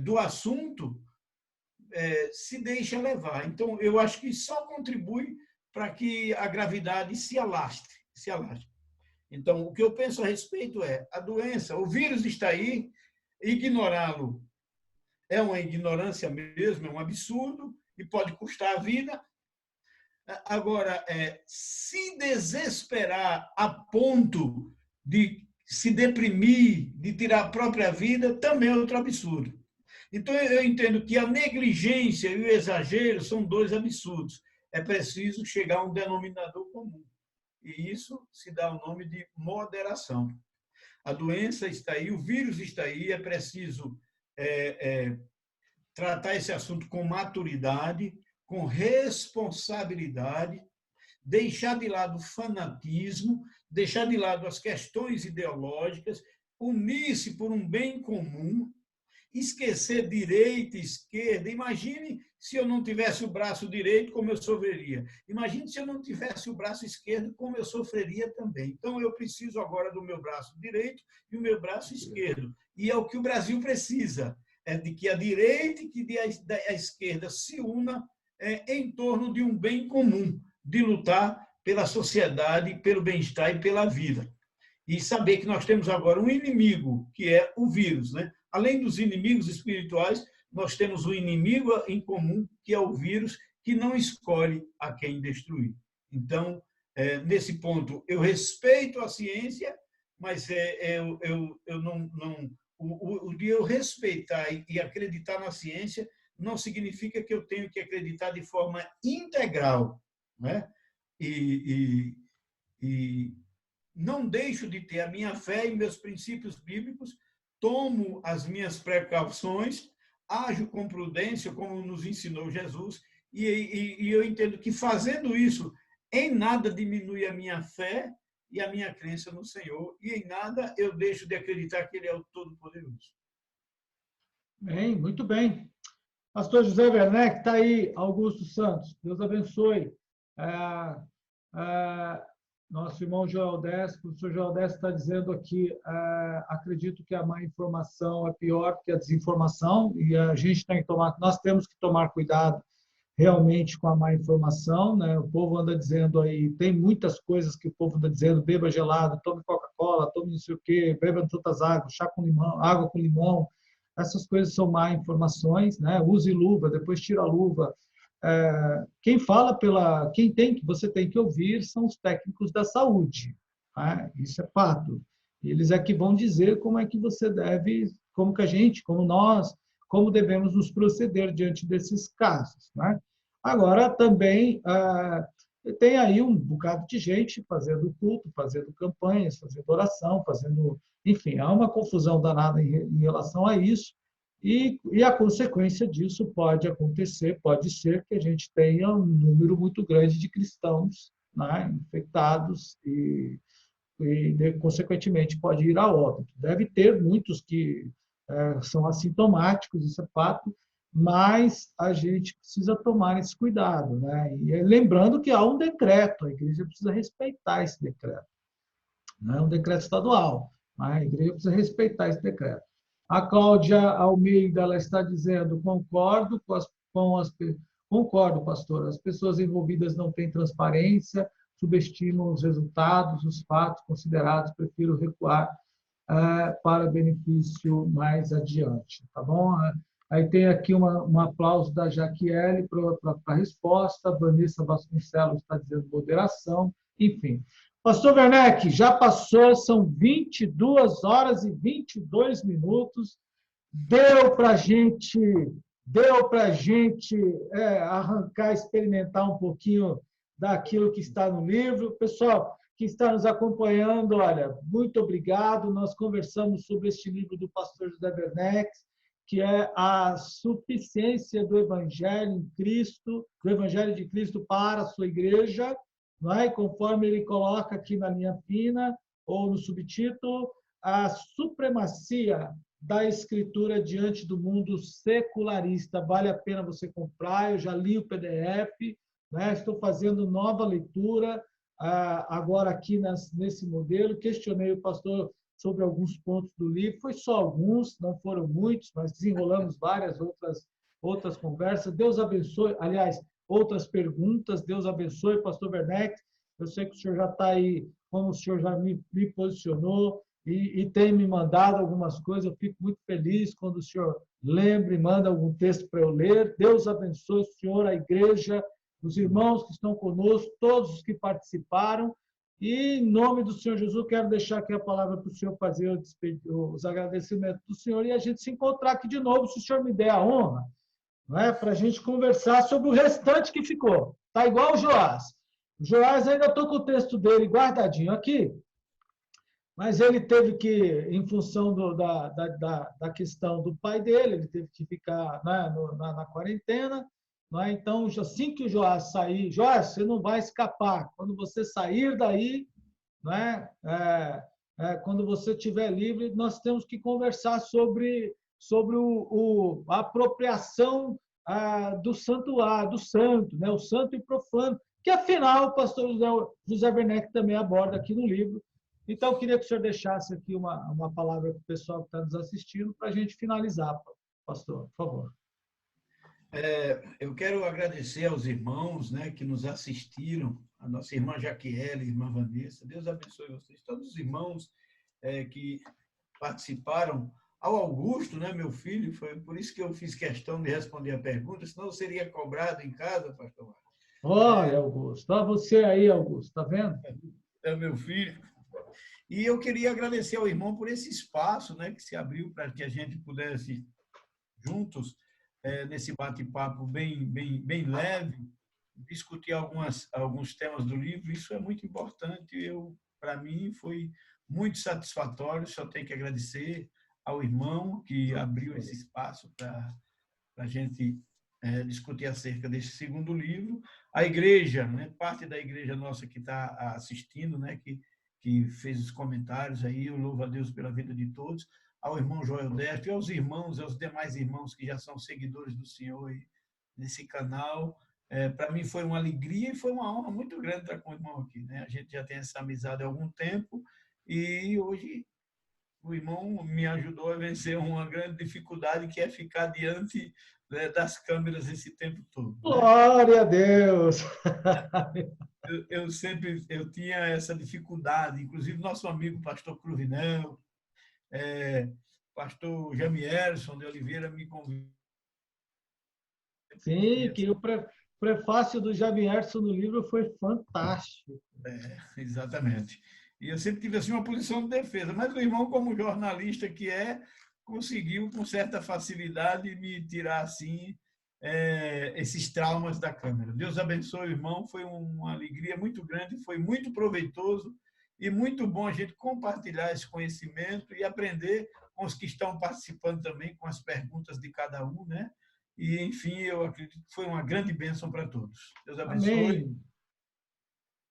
do assunto, se deixa levar. Então, eu acho que só contribui para que a gravidade se alastre. Então, o que eu penso a respeito é a doença, o vírus está aí, ignorá-lo é uma ignorância mesmo, é um absurdo e pode custar a vida. Agora, se desesperar a ponto de se deprimir, de tirar a própria vida, também é outro absurdo. Então, eu entendo que a negligência e o exagero são dois absurdos. É preciso chegar a um denominador comum. E isso se dá o nome de moderação. A doença está aí, o vírus está aí, é preciso tratar esse assunto com maturidade, com responsabilidade, deixar de lado o fanatismo, deixar de lado as questões ideológicas, unir-se por um bem comum, esquecer direita e esquerda. Imagine se eu não tivesse o braço direito, como eu sofreria. Imagine se eu não tivesse o braço esquerdo, como eu sofreria também. Então, eu preciso agora do meu braço direito e o meu braço esquerdo. E é o que o Brasil precisa, é de que a direita e que a esquerda se una em torno de um bem comum, de lutar pela sociedade, pelo bem-estar e pela vida. E saber que nós temos agora um inimigo, que é o vírus, né? Além dos inimigos espirituais, nós temos um inimigo em comum, que é o vírus, que não escolhe a quem destruir. Então, nesse ponto, eu respeito a ciência, mas eu não o de eu respeitar e acreditar na ciência não significa que eu tenho que acreditar de forma integral, né? E não deixo de ter a minha fé e meus princípios bíblicos, tomo as minhas precauções, ajo com prudência, como nos ensinou Jesus, e eu entendo que fazendo isso, em nada diminui a minha fé e a minha crença no Senhor, e em nada eu deixo de acreditar que Ele é o Todo-Poderoso. Bem, muito bem. Pastor José Werneck, está aí, Augusto Santos. Deus abençoe. Nosso irmão Joel Dess, o professor Joel Dess está dizendo aqui, acredito que a má informação é pior que a desinformação, e a gente tem que nós temos que tomar cuidado realmente com a má informação, né? O povo anda dizendo aí, tem muitas coisas que o povo anda dizendo, beba gelado, tome Coca-Cola, tome não sei o quê, beba tantas águas, chá com limão, água com limão. Essas coisas são má informações, né? Use luva, depois tira a luva. Quem fala você tem que ouvir são os técnicos da saúde, né? Isso é fato. Eles é que vão dizer como é que você deve, como que a gente, como nós, como devemos nos proceder diante desses casos, né? Agora, também, tem aí um bocado de gente fazendo culto, fazendo campanhas, fazendo oração, enfim, há uma confusão danada em relação a isso, e a consequência disso pode ser que a gente tenha um número muito grande de cristãos, né, infectados e, consequentemente, pode ir a óbito. Deve ter muitos que são assintomáticos, isso é fato, mas a gente precisa tomar esse cuidado, né? E lembrando que há um decreto, a igreja precisa respeitar esse decreto. Não é um decreto estadual, mas a igreja precisa respeitar esse decreto. A Cláudia Almeida, ela está dizendo, concordo, pastor, as pessoas envolvidas não têm transparência, subestimam os resultados, os fatos considerados, prefiro recuar para benefício mais adiante, tá bom? Aí tem aqui um aplauso da Jaquiele para a resposta, Vanessa Vasconcelos está dizendo moderação, enfim. Pastor Werneck, já passou, são 22 horas e 22 minutos, deu para a gente arrancar, experimentar um pouquinho daquilo que está no livro. Pessoal que está nos acompanhando, olha, muito obrigado. Nós conversamos sobre este livro do pastor José Werneck, que é a suficiência do Evangelho em Cristo, do Evangelho de Cristo para a sua igreja, não é? Conforme ele coloca aqui na linha fina, ou no subtítulo, a supremacia da Escritura diante do mundo secularista. Vale a pena você comprar, eu já li o PDF, né? Estou fazendo nova leitura agora aqui nesse modelo. Questionei o pastor sobre alguns pontos do livro, foi só alguns, não foram muitos, mas desenrolamos várias outras conversas. Deus abençoe, aliás, outras perguntas. Deus abençoe, pastor Werneck. Eu sei que o senhor já está aí, como o senhor já me posicionou e tem me mandado algumas coisas. Eu fico muito feliz quando o senhor lembra e manda algum texto para eu ler. Deus abençoe o senhor, a igreja, os irmãos que estão conosco, todos os que participaram. E, em nome do Senhor Jesus, quero deixar aqui a palavra para o senhor fazer os agradecimentos do senhor e a gente se encontrar aqui de novo, se o senhor me der a honra, não é? Para a gente conversar sobre o restante que ficou. Está igual o Joás. O Joás ainda estou com o texto dele guardadinho aqui, mas ele teve que, em função da questão do pai dele, ele teve que ficar, né, na quarentena. Não é? Então, assim que o Joás sair, Joás, você não vai escapar. Quando você sair daí, não é? Quando você estiver livre, nós temos que conversar sobre a apropriação do santuário, do santo, né? O santo e profano, que afinal o pastor José Werneck também aborda aqui no livro. Então, eu queria que o senhor deixasse aqui uma palavra para o pessoal que está nos assistindo, para a gente finalizar, pastor, por favor. Eu quero agradecer aos irmãos, né, que nos assistiram, a nossa irmã Jaquiele, irmã Vanessa. Deus abençoe vocês, todos os irmãos que participaram. Ao Augusto, né, meu filho, foi por isso que eu fiz questão de responder a pergunta, senão eu seria cobrado em casa, pastor. Olha, Augusto, olha você aí, Augusto, está vendo? É meu filho. E eu queria agradecer ao irmão por esse espaço, né, que se abriu para que a gente pudesse, juntos, nesse bate-papo bem leve, discutir alguns temas do livro. Isso é muito importante. Para mim, foi muito satisfatório. Só tenho que agradecer ao irmão que abriu esse espaço para a gente discutir acerca desse segundo livro. A igreja, né, parte da igreja nossa que está assistindo, né, que fez os comentários aí, eu louvo a Deus pela vida de todos, ao irmão Joel Décio, aos irmãos, aos demais irmãos que já são seguidores do Senhor aí, nesse canal. Para mim foi uma alegria e foi uma honra muito grande estar com o irmão aqui, né? A gente já tem essa amizade há algum tempo e hoje o irmão me ajudou a vencer uma grande dificuldade, que é ficar diante, né, das câmeras esse tempo todo. Né? Glória a Deus! Eu tinha essa dificuldade, inclusive nosso amigo pastor Cruvinel, pastor Jamierson de Oliveira me convidou. Sim, que o prefácio do Jamierson no livro foi fantástico. Exatamente. E eu sempre tive assim, uma posição de defesa, mas o irmão, como jornalista que conseguiu com certa facilidade me tirar assim esses traumas da câmera. Deus abençoe o irmão, foi uma alegria muito grande, foi muito proveitoso e muito bom a gente compartilhar esse conhecimento e aprender com os que estão participando também, com as perguntas de cada um, né? E, enfim, eu acredito que foi uma grande bênção para todos. Deus abençoe. Amém.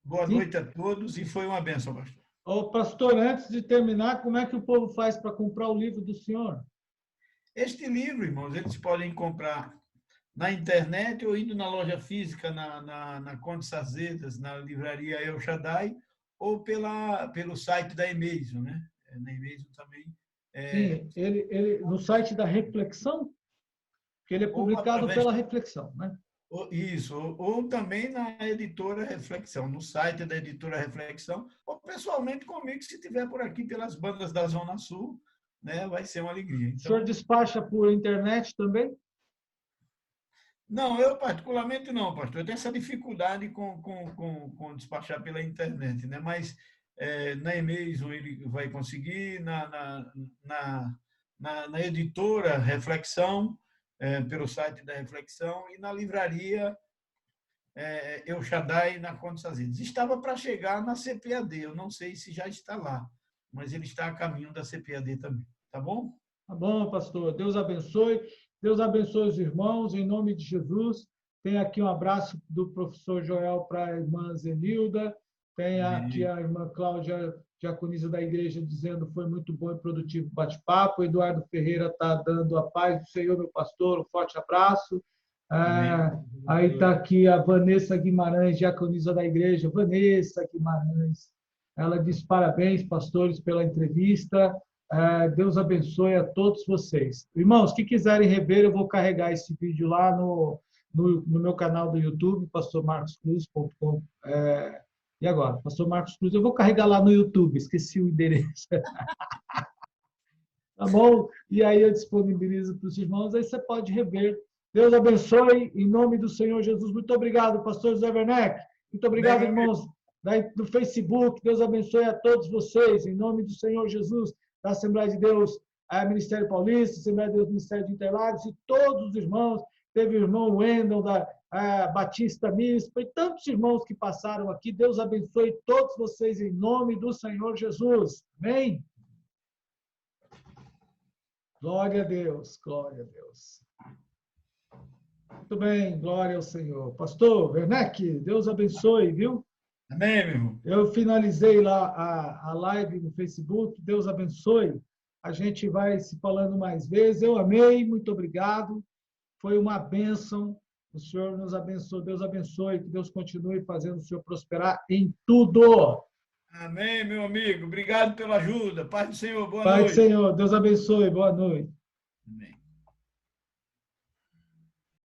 Boa noite a todos e foi uma bênção, pastor. Ô, pastor, antes de terminar, como é que o povo faz para comprar o livro do senhor? Este livro, irmãos, eles podem comprar na internet ou indo na loja física, na Conde Sazedas, na livraria El Shaddai, ou pelo site da Emezio, né? Na Emezio também. Sim, ele no site da Reflexão, que ele é publicado pela Reflexão, né? Isso, ou também na editora Reflexão, no site da editora Reflexão, ou pessoalmente comigo, se estiver por aqui pelas bandas da Zona Sul, né? Vai ser uma alegria. Então, o senhor despacha por internet também? Não, eu particularmente não, pastor. Eu tenho essa dificuldade com despachar pela internet, né? Mas na Emezio ele vai conseguir, na editora Reflexão, pelo site da Reflexão, e na livraria El Shaddai, na Conde Sazedas. Estava para chegar na CPAD, eu não sei se já está lá, mas ele está a caminho da CPAD também. Tá bom? Tá bom, pastor. Deus abençoe. Deus abençoe os irmãos, em nome de Jesus. Tem aqui um abraço do professor Joel para a irmã Zenilda, Tem aqui a irmã Cláudia, diaconisa da igreja, dizendo foi muito bom e produtivo o bate-papo. Eduardo Ferreira está dando a paz do Senhor, meu pastor, um forte abraço. Aí está aqui a Vanessa Guimarães, diaconisa da igreja. Vanessa Guimarães, ela diz parabéns, pastores, pela entrevista. Deus abençoe a todos vocês. Irmãos, que quiserem rever, eu vou carregar esse vídeo lá no meu canal do YouTube, pastormarcoscruz.com. E agora, Pastor Marcos Cruz, eu vou carregar lá no YouTube, esqueci o endereço. Tá bom? E aí eu disponibilizo para os irmãos, aí você pode rever. Deus abençoe, em nome do Senhor Jesus. Muito obrigado, pastor Zé Werneck. Muito obrigado, irmãos do Facebook. Deus abençoe a todos vocês, em nome do Senhor Jesus, da Assembleia de Deus, Ministério Paulista, Assembleia de Deus, Ministério de Interlagos, e todos os irmãos. Teve o irmão Wendel, da Batista Mispa, e tantos irmãos que passaram aqui. Deus abençoe todos vocês, em nome do Senhor Jesus. Amém? Glória a Deus, glória a Deus. Muito bem, glória ao Senhor. Pastor Werneck, Deus abençoe, viu? Amém, meu irmão. Eu finalizei lá a live no Facebook. Deus abençoe. A gente vai se falando mais vezes. Eu amei, muito obrigado. Foi uma bênção. O Senhor nos abençoe. Deus abençoe. Que Deus continue fazendo o Senhor prosperar em tudo. Amém, meu amigo. Obrigado pela ajuda. Paz do Senhor. Boa Pai do noite. Senhor. Deus abençoe. Boa noite.